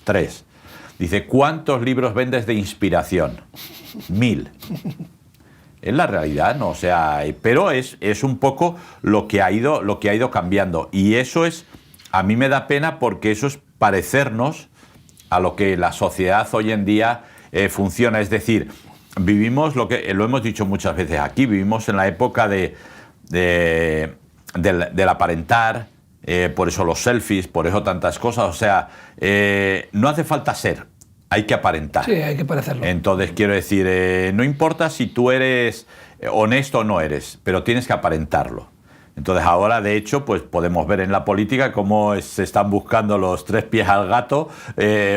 3. Dice, ¿cuántos libros vendes de inspiración? 1000. Es la realidad, ¿no? O sea, pero es un poco lo que ha ido cambiando. Y eso es, a mí me da pena porque eso es parecernos a lo que la sociedad hoy en día funciona. Es decir, vivimos lo hemos dicho muchas veces aquí, vivimos en la época del aparentar, por eso los selfies, por eso tantas cosas. O sea, no hace falta ser, hay que aparentar. Sí, hay que parecerlo. Entonces, quiero decir, no importa si tú eres honesto o no eres, pero tienes que aparentarlo. Entonces, ahora, de hecho, pues podemos ver en la política cómo se están buscando los 3 pies al gato,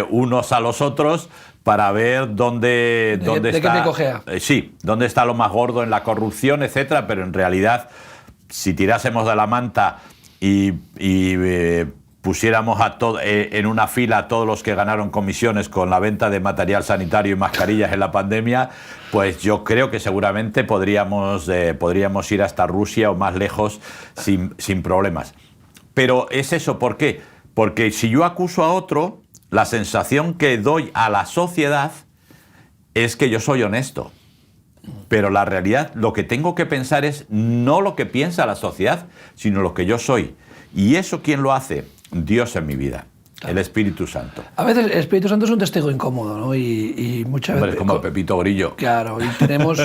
unos a los otros, para ver dónde está... ¿De qué te cojea? Sí, dónde está lo más gordo en la corrupción, etcétera, pero en realidad, si tirásemos de la manta y pusiéramos en una fila a todos los que ganaron comisiones con la venta de material sanitario y mascarillas en la pandemia, pues yo creo que seguramente podríamos ir hasta Rusia o más lejos sin problemas. Pero es eso, ¿por qué? Porque si yo acuso a otro, la sensación que doy a la sociedad es que yo soy honesto. Pero la realidad, lo que tengo que pensar es no lo que piensa la sociedad, sino lo que yo soy. ¿Y eso quién lo hace? Dios en mi vida, claro. El Espíritu Santo. A veces el Espíritu Santo es un testigo incómodo, ¿no? Y muchas veces... Es como Pepito Grillo. Claro, y tenemos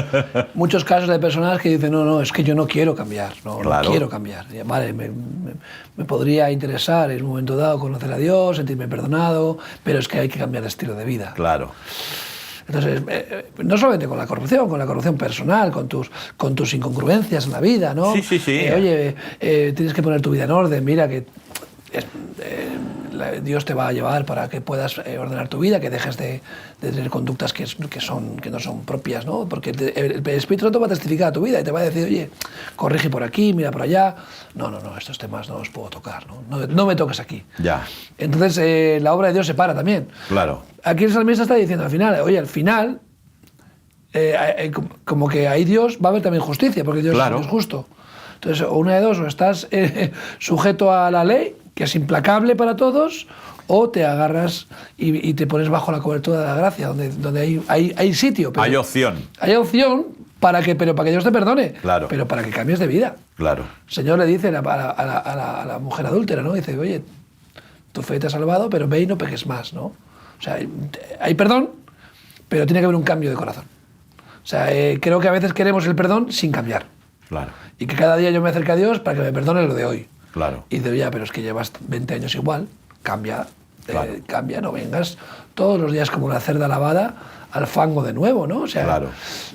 muchos casos de personas que dicen, no, es que yo no quiero cambiar, claro. No quiero cambiar. Y, vale, me podría interesar en un momento dado conocer a Dios, sentirme perdonado, pero es que hay que cambiar de estilo de vida. Claro. Entonces, no solamente con la corrupción personal, con tus incongruencias en la vida, ¿no? Sí. Oye, tienes que poner tu vida en orden, mira que Dios te va a llevar para que puedas ordenar tu vida, que dejes de tener conductas que no son propias, ¿no? Porque el Espíritu Santo va a testificar a tu vida y te va a decir, oye, corrige por aquí, mira por allá. No, estos temas no los puedo tocar, no me toques aquí. Ya. Entonces, la obra de Dios se para también. Claro. Aquí el salmista está diciendo al final, como que ahí Dios va a haber también justicia, porque Dios claro. es justo. Entonces, o una de dos, o estás sujeto a la ley, que es implacable para todos, o te agarras y te pones bajo la cobertura de la gracia, donde hay sitio. Hay opción. Hay opción para que Dios te perdone, claro. Pero para que cambies de vida. Claro. El Señor le dice a la mujer adúltera, ¿no? Dice, oye, tu fe te ha salvado, pero ve y no peques más, ¿no? O sea, hay perdón, pero tiene que haber un cambio de corazón. O sea, creo que a veces queremos el perdón sin cambiar. Claro. Y que cada día yo me acerque a Dios para que me perdone lo de hoy. Claro. Y digo, ya, pero es que llevas 20 años igual, cambia, claro. Cambia, no vengas todos los días como una cerda lavada al fango de nuevo, ¿no? O sea, claro.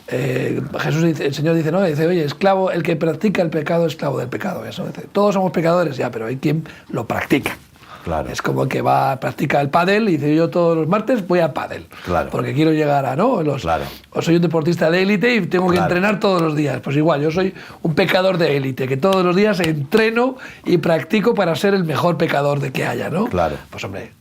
Jesús dice, el Señor dice, ¿no? Dice, oye, esclavo, el que practica el pecado, esclavo del pecado. Eso, dice, todos somos pecadores, ya, pero hay quien lo practica. Claro. Es como el que va a practicar el pádel y dice, yo todos los martes voy a pádel. Claro. Porque quiero llegar a, ¿no? Claro. O soy un deportista de élite y tengo que entrenar todos los días. Pues igual, yo soy un pecador de élite, que todos los días entreno y practico para ser el mejor pecador de que haya, ¿no? Claro. Pues hombre,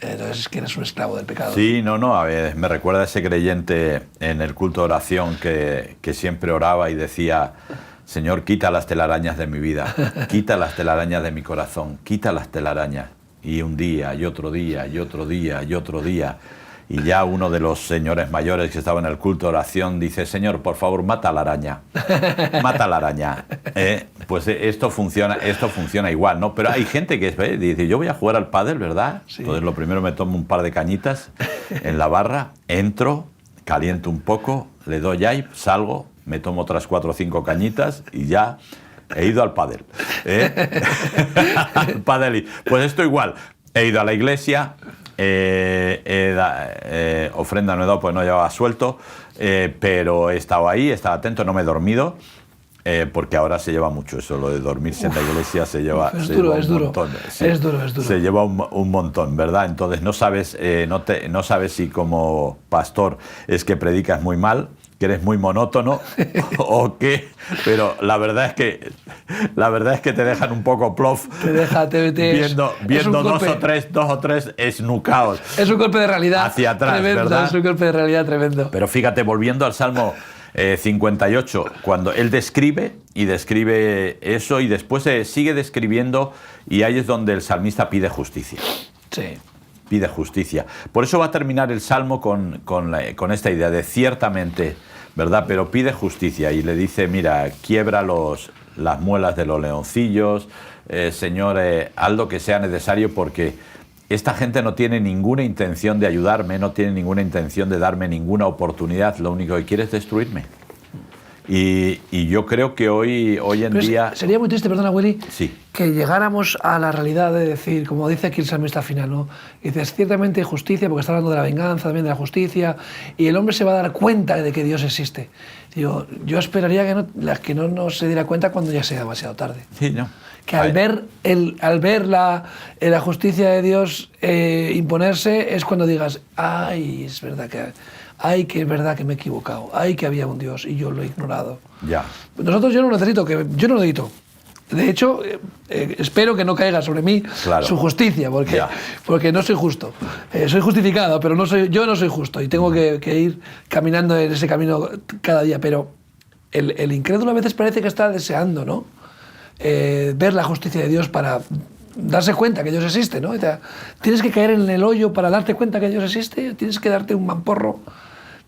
entonces es que eres un esclavo del pecado. Sí, a ver, me recuerda a ese creyente en el culto de oración que siempre oraba y decía, Señor, quita las telarañas de mi vida, quita las telarañas de mi corazón, quita las telarañas. Y un día, y otro día, y otro día, y otro día. Y ya uno de los señores mayores que estaba en el culto de oración dice, Señor, por favor, mata a la araña. Mata a la araña. Pues esto funciona igual, ¿no? Pero hay gente que dice, yo voy a jugar al pádel, ¿verdad? Sí. Entonces lo primero me tomo un par de cañitas en la barra, entro, caliento un poco, le doy ahí, salgo, me tomo otras 4 o 5 cañitas y ya... He ido al pádel. Al pádel. Pues esto igual. He ido a la iglesia, ofrenda no he dado, pues no llevaba suelto, pero he estado ahí, he estado atento, no me he dormido, porque ahora se lleva mucho eso, lo de dormirse en la iglesia se lleva un montón. Sí, es duro. Se lleva un montón, ¿verdad? Entonces no sabes si como pastor es que predicas muy mal, que eres muy monótono o qué, pero la verdad es que te dejan un poco plof viendo dos o tres esnucaos. Es un golpe de realidad hacia atrás, tremendo, ¿verdad? Es un golpe de realidad tremendo. Pero fíjate, volviendo al Salmo 58, cuando él describe eso y después sigue describiendo, y ahí es donde el salmista pide justicia. Sí. Pide justicia. Por eso va a terminar el Salmo con esta idea de ciertamente, ¿verdad? Pero pide justicia y le dice, mira, quiebra las muelas de los leoncillos, Señor, haz lo que sea necesario porque esta gente no tiene ninguna intención de ayudarme, no tiene ninguna intención de darme ninguna oportunidad, lo único que quiere es destruirme. Y yo creo que hoy en día... Sería muy triste, perdona, Willy, sí, que llegáramos a la realidad de decir, como dice aquí el salmista final, ¿no? Dices, ciertamente justicia, porque está hablando de la venganza, también de la justicia, y el hombre se va a dar cuenta de que Dios existe. Digo, yo esperaría que no se diera cuenta cuando ya sea demasiado tarde. Sí, no. Que al ver la justicia de Dios imponerse es cuando digas, ay, es verdad que me he equivocado, ay, que había un Dios y yo lo he ignorado. Ya. Nosotros yo no necesito. De hecho, espero que no caiga sobre mí su justicia, porque no soy justo. Soy justificado, pero yo no soy justo y tengo que ir caminando en ese camino cada día. Pero el incrédulo a veces parece que está deseando, ¿no? Ver la justicia de Dios para darse cuenta que Dios existe, ¿no? O sea, tienes que caer en el hoyo para darte cuenta que Dios existe, tienes que darte un mamporro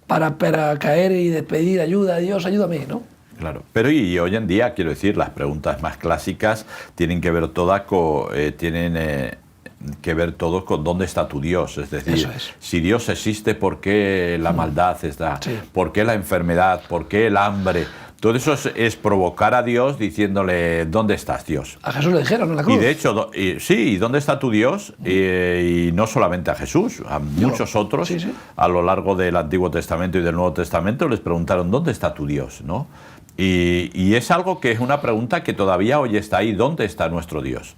para caer y de pedir ayuda a Dios, ayúdame, ¿no? Claro, pero y hoy en día, quiero decir, las preguntas más clásicas tienen que ver todas con dónde está tu Dios. Es decir, si Dios existe, ¿por qué la maldad está? Sí. ¿Por qué la enfermedad? ¿Por qué el hambre? Todo eso es provocar a Dios diciéndole, ¿dónde estás, Dios? A Jesús le dijeron en la cruz. Y de hecho, sí, ¿dónde está tu Dios? Y no solamente a Jesús, a muchos otros, a lo largo del Antiguo Testamento y del Nuevo Testamento les preguntaron, ¿dónde está tu Dios? ¿No? Y es algo que es una pregunta que todavía hoy está ahí, ¿dónde está nuestro Dios?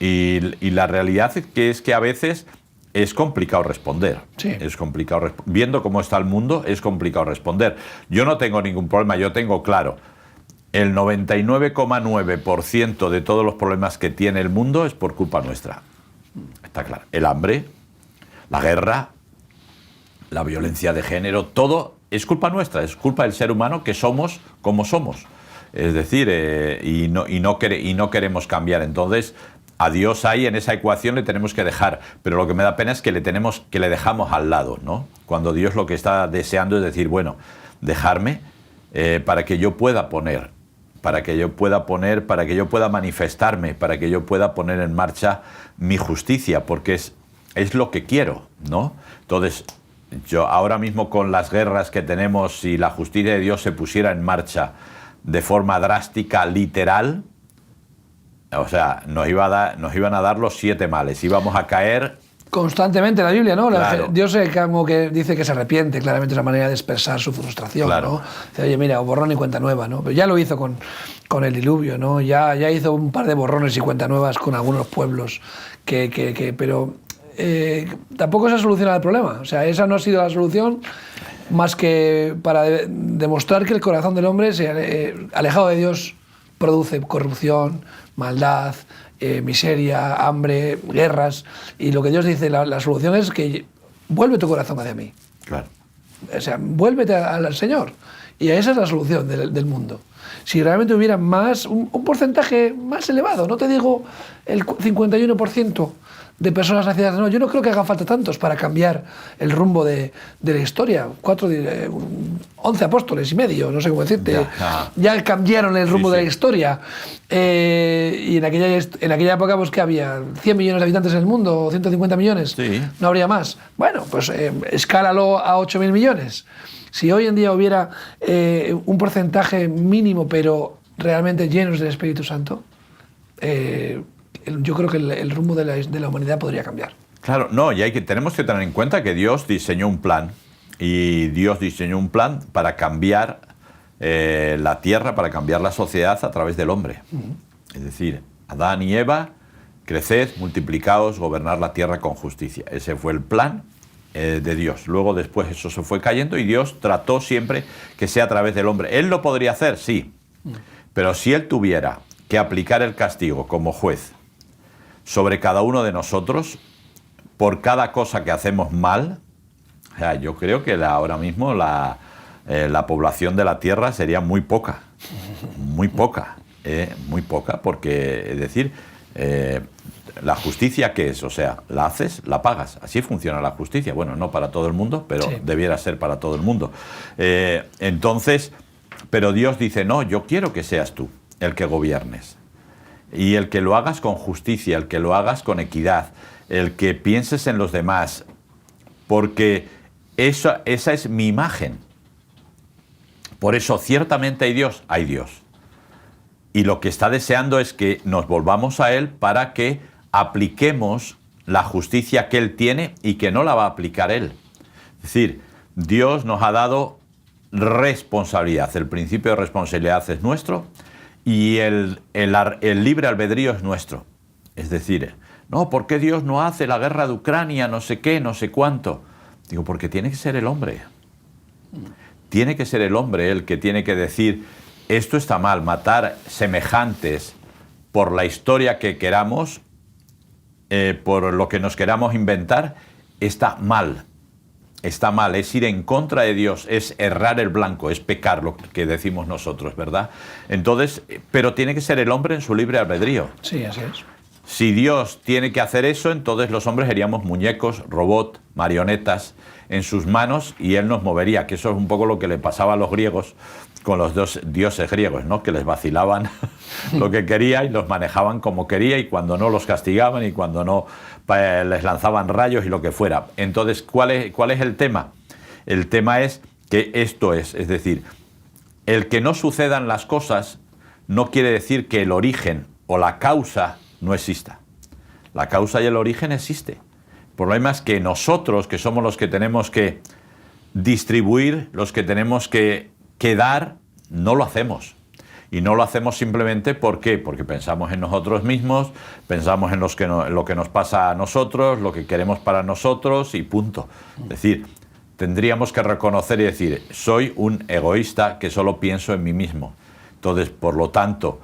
Y la realidad es que a veces es complicado responder. Sí. Es complicado viendo cómo está el mundo, es complicado responder. Yo no tengo ningún problema, yo tengo claro, el 99,9% de todos los problemas que tiene el mundo es por culpa nuestra. Está claro. El hambre, la guerra, la violencia de género, todo es culpa nuestra, es culpa del ser humano que somos como somos. Es decir, y no queremos cambiar. Entonces, a Dios ahí en esa ecuación le tenemos que dejar, pero lo que me da pena es que le dejamos al lado, ¿no? Cuando Dios lo que está deseando es decir, bueno, dejarme para que yo pueda poner, para que yo pueda manifestarme, para que yo pueda poner en marcha mi justicia, porque es lo que quiero, ¿no? Entonces, yo ahora mismo con las guerras que tenemos, si la justicia de Dios se pusiera en marcha de forma drástica, literal, o sea, nos iban a dar los 7 males, íbamos a caer constantemente en la Biblia, ¿no? Claro. Dios como que dice que se arrepiente, claramente es una manera de expresar su frustración, claro. ¿no? Dice, oye, mira, borrón y cuenta nueva, ¿no? Pero ya lo hizo con el diluvio, ¿no? Ya hizo un par de borrones y cuenta nuevas con algunos pueblos, pero tampoco se soluciona el problema. O sea, esa no ha sido la solución más que para demostrar que el corazón del hombre, alejado de Dios, produce corrupción, maldad, miseria, hambre, guerras. Y lo que Dios dice, la solución es que vuelve tu corazón hacia mí. Claro. O sea, vuélvete al Señor. Y esa es la solución del mundo. Si realmente hubiera un porcentaje más elevado, no te digo el 51% de personas nacidas, no, yo no creo que haga falta tantos para cambiar el rumbo de la historia. 11 apóstoles y medio, no sé cómo decirte, ya cambiaron el rumbo de la historia. Y en aquella época, pues, ¿qué había? ¿100 millones de habitantes en el mundo? ¿O 150 millones? Sí. No habría más. Bueno, pues escálalo a 8.000 millones. Si hoy en día hubiera un porcentaje mínimo, pero realmente llenos del Espíritu Santo, yo creo que el rumbo de la humanidad podría cambiar. Claro, no, y tenemos que tener en cuenta que Dios diseñó un plan, y Dios diseñó un plan para cambiar la tierra, para cambiar la sociedad a través del hombre. Es decir, Adán y Eva, creced, multiplicaos, gobernar la tierra con justicia. Ese fue el plan de Dios. Luego después eso se fue cayendo y Dios trató siempre que sea a través del hombre. ¿Él lo podría hacer? Sí. Pero si Él tuviera que aplicar el castigo como juez sobre cada uno de nosotros, por cada cosa que hacemos mal, o sea, yo creo que ahora mismo la población de la Tierra sería muy poca, muy poca, porque, es decir, la justicia, ¿qué es? O sea, la haces, la pagas. Así funciona la justicia. Bueno, no para todo el mundo, pero sí, debiera ser para todo el mundo. Entonces, pero Dios dice, no, yo quiero que seas tú el que gobiernes. Y el que lo hagas con justicia, el que lo hagas con equidad, el que pienses en los demás, porque esa es mi imagen. Por eso, ciertamente hay Dios. Y lo que está deseando es que nos volvamos a Él para que apliquemos la justicia que Él tiene y que no la va a aplicar Él. Es decir, Dios nos ha dado responsabilidad. El principio de responsabilidad es nuestro y el libre albedrío es nuestro. Es decir, no, ¿por qué Dios no hace la guerra de Ucrania, no sé qué, no sé cuánto? Digo, porque tiene que ser el hombre. Tiene que ser el hombre el que tiene que decir, esto está mal, matar semejantes por la historia que queramos, por lo que nos queramos inventar, está mal. Está mal, es ir en contra de Dios, es errar el blanco, es pecar, lo que decimos nosotros, ¿verdad? Entonces, pero tiene que ser el hombre en su libre albedrío. Sí, así es. Si Dios tiene que hacer eso, entonces los hombres seríamos muñecos, robots, marionetas en sus manos y Él nos movería, que eso es un poco lo que le pasaba a los griegos con los dos dioses griegos, ¿no? Que les vacilaban lo que quería y los manejaban como quería y cuando no los castigaban y cuando no les lanzaban rayos y lo que fuera. Entonces, ¿cuál es el tema? El tema es que esto es decir, el que no sucedan las cosas no quiere decir que el origen o la causa no exista. La causa y el origen existe. El problema es que nosotros, que somos los que tenemos que distribuir, los que tenemos que dar, no lo hacemos. Y no lo hacemos simplemente ¿por qué? Porque pensamos en nosotros mismos, pensamos en lo que nos pasa a nosotros, lo que queremos para nosotros y punto. Es decir, tendríamos que reconocer y decir, soy un egoísta que solo pienso en mí mismo. Entonces, por lo tanto,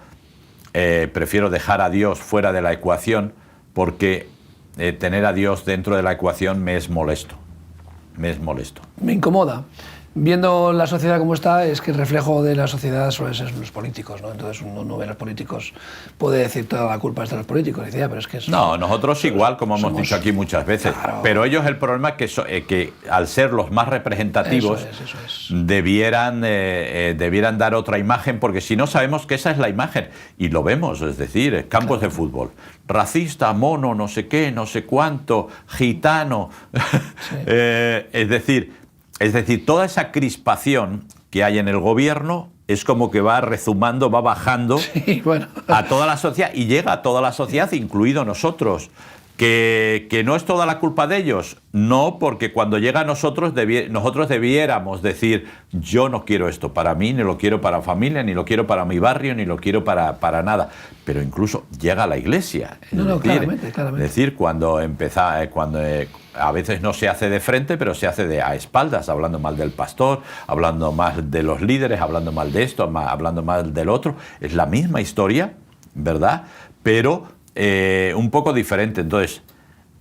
prefiero dejar a Dios fuera de la ecuación porque tener a Dios dentro de la ecuación me es molesto. Me incomoda. Viendo la sociedad como está, es que el reflejo de la sociedad suelen ser los políticos, ¿no? Entonces uno no ve a los políticos, puede decir toda la culpa es de los políticos. Dice, pero es que no, nosotros igual, como hemos dicho aquí muchas veces. Claro. Pero ellos el problema es que al ser los más representativos, eso es. Debieran dar otra imagen, porque si no sabemos que esa es la imagen. Y lo vemos, es decir, campos de fútbol. Racista, mono, no sé qué, no sé cuánto, gitano. Sí. Es decir, toda esa crispación que hay en el gobierno es como que va rezumando, va bajando a toda la sociedad y llega a toda la sociedad, incluido nosotros. ¿Que no es toda la culpa de ellos? No, porque cuando llega a nosotros debiéramos decir, yo no quiero esto para mí, ni lo quiero para familia, ni lo quiero para mi barrio, ni lo quiero para nada. Pero incluso llega a la iglesia. Claramente. Es decir, cuando a veces no se hace de frente, pero se hace a espaldas, hablando mal del pastor, hablando mal de los líderes, hablando mal de esto, hablando mal del otro. Es la misma historia, ¿verdad? Pero un poco diferente. Entonces,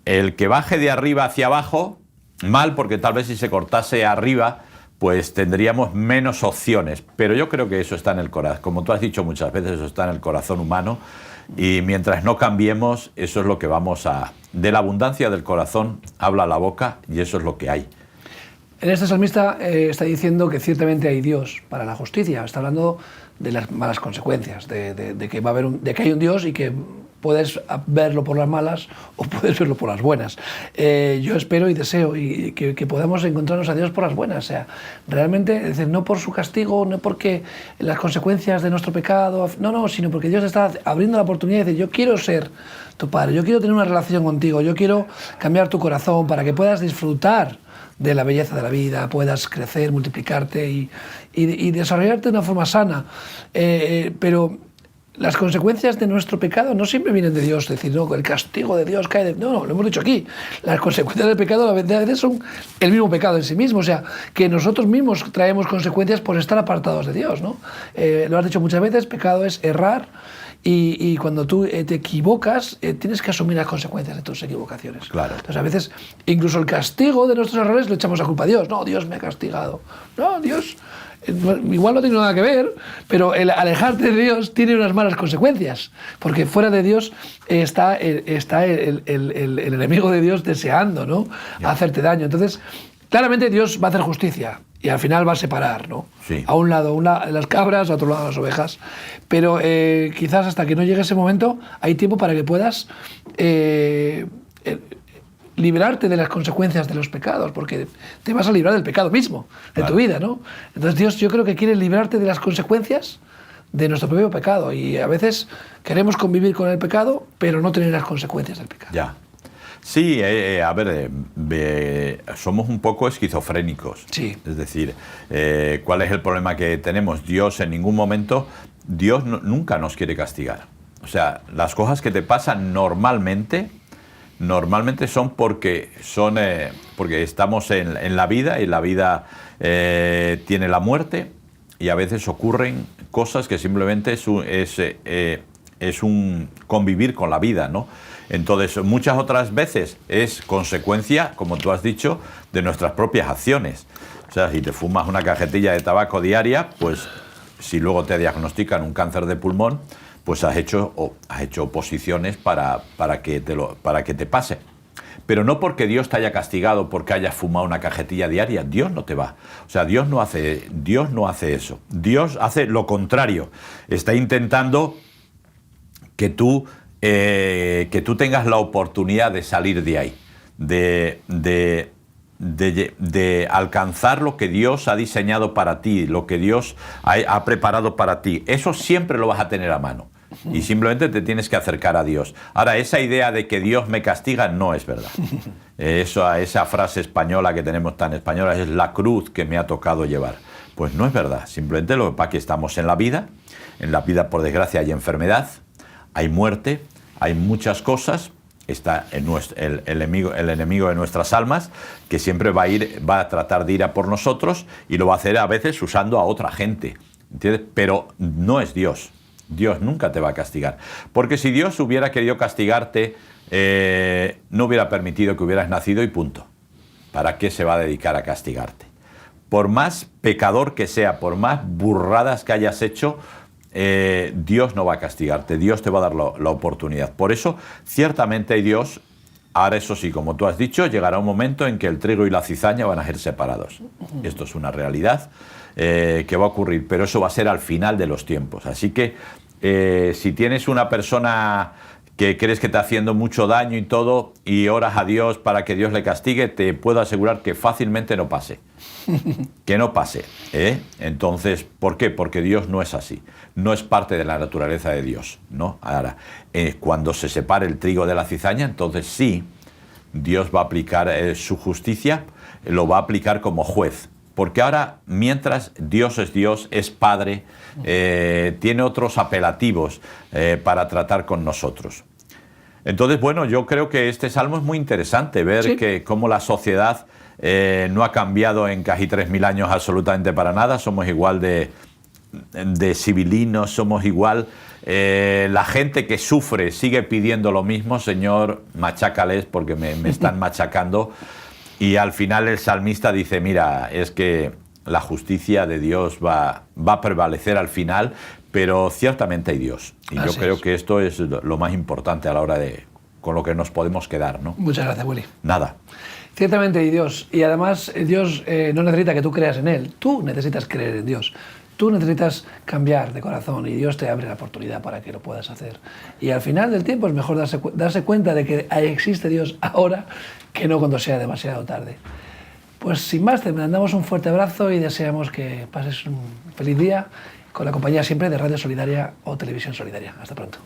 el que baje de arriba hacia abajo, mal, porque tal vez si se cortase arriba, pues tendríamos menos opciones. Pero yo creo que eso está en el corazón. Como tú has dicho muchas veces, eso está en el corazón humano. Y mientras no cambiemos, eso es lo que vamos a... De la abundancia del corazón habla la boca y eso es lo que hay. En este salmista está diciendo que ciertamente hay Dios para la justicia. Está hablando de las malas consecuencias, de que va a haber de que hay un Dios y que puedes verlo por las malas o puedes verlo por las buenas. Yo espero y deseo que podamos encontrarnos a Dios por las buenas. O sea, realmente, es decir, no por su castigo, no porque las consecuencias de nuestro pecado, no, sino porque Dios está abriendo la oportunidad de decir, yo quiero ser tu Padre, yo quiero tener una relación contigo, yo quiero cambiar tu corazón para que puedas disfrutar de la belleza de la vida, puedas crecer, multiplicarte y desarrollarte de una forma sana. Pero las consecuencias de nuestro pecado no siempre vienen de Dios, es decir, no, el castigo de Dios cae de... No, lo hemos dicho aquí. Las consecuencias del pecado a veces son el mismo pecado en sí mismo, o sea, que nosotros mismos traemos consecuencias por estar apartados de Dios, ¿no? Lo has dicho muchas veces, pecado es errar, y cuando tú te equivocas, tienes que asumir las consecuencias de tus equivocaciones. Claro. Entonces, a veces, incluso el castigo de nuestros errores lo echamos a culpa a Dios. No, Dios me ha castigado. No, Dios... Igual no tiene nada que ver, pero el alejarte de Dios tiene unas malas consecuencias, porque fuera de Dios está el enemigo de Dios deseando, ¿no? Hacerte daño. Entonces, claramente Dios va a hacer justicia y al final va a separar, ¿no? Sí. A un lado las cabras, a otro lado las ovejas, pero quizás hasta que no llegue ese momento hay tiempo para que puedas liberarte de las consecuencias de los pecados, porque te vas a librar del pecado mismo, de tu vida, ¿no? Entonces Dios, yo creo que quiere librarte de las consecuencias de nuestro propio pecado, y a veces queremos convivir con el pecado, pero no tener las consecuencias del pecado. Ya. Sí, a ver, somos un poco esquizofrénicos. Sí. Es decir, ¿cuál es el problema que tenemos? Dios en ningún momento, Dios nunca nos quiere castigar. O sea, las cosas que te pasan normalmente son porque estamos en la vida, y la vida tiene la muerte, y a veces ocurren cosas que simplemente es un convivir con la vida, ¿no? Entonces, muchas otras veces es consecuencia, como tú has dicho, de nuestras propias acciones. O sea, si te fumas una cajetilla de tabaco diaria, pues si luego te diagnostican un cáncer de pulmón, pues has hecho oposiciones para que te pase. Pero no porque Dios te haya castigado porque hayas fumado una cajetilla diaria. Dios no te va. O sea, Dios no hace eso. Dios hace lo contrario. Está intentando que tú tengas la oportunidad de salir de ahí, de alcanzar lo que Dios ha diseñado para ti, lo que Dios ha preparado para ti. Eso siempre lo vas a tener a mano. Y simplemente te tienes que acercar a Dios. Ahora, esa idea de que Dios me castiga no es verdad. Esa frase española que tenemos tan española es la cruz que me ha tocado llevar. Pues no es verdad. Simplemente lo que pasa es que estamos en la vida por desgracia hay enfermedad, hay muerte, hay muchas cosas. Está el enemigo de nuestras almas, que siempre va a tratar de ir a por nosotros, y lo va a hacer a veces usando a otra gente, ¿entiendes? Pero no es Dios. Dios nunca te va a castigar. Porque si Dios hubiera querido castigarte, no hubiera permitido que hubieras nacido y punto. ¿Para qué se va a dedicar a castigarte? Por más pecador que sea, por más burradas que hayas hecho, Dios no va a castigarte. Dios te va a dar la oportunidad. Por eso, ciertamente hay Dios. Ahora, eso sí, como tú has dicho, llegará un momento en que el trigo y la cizaña van a ser separados. Esto es una realidad que va a ocurrir, pero eso va a ser al final de los tiempos. Así que si tienes una persona que crees que te está haciendo mucho daño y todo, y oras a Dios para que Dios le castigue, te puedo asegurar que fácilmente no pase. Que no pase. Entonces, ¿por qué? Porque Dios no es así. No es parte de la naturaleza de Dios, ¿no? Ahora, cuando se separe el trigo de la cizaña, entonces sí, Dios va a aplicar su justicia, lo va a aplicar como juez. Porque ahora, mientras Dios, es Padre, tiene otros apelativos para tratar con nosotros. Entonces, bueno, yo creo que este salmo es muy interesante, ver sí, que cómo la sociedad no ha cambiado en casi 3000 años absolutamente para nada. Somos igual de civilinos, somos igual. La gente que sufre sigue pidiendo lo mismo. Señor, machácales porque me están machacando. Y al final el salmista dice, mira, es que la justicia de Dios va a prevalecer al final, pero ciertamente hay Dios. Y yo creo que esto es lo más importante a la hora con lo que nos podemos quedar, ¿no? Muchas gracias, Willy. Nada. Ciertamente hay Dios. Y además Dios no necesita que tú creas en Él. Tú necesitas creer en Dios. Tú necesitas cambiar de corazón y Dios te abre la oportunidad para que lo puedas hacer. Y al final del tiempo es mejor darse cuenta de que existe Dios ahora que no cuando sea demasiado tarde. Pues sin más, te mandamos un fuerte abrazo y deseamos que pases un feliz día con la compañía siempre de Radio Solidaria o Televisión Solidaria. Hasta pronto.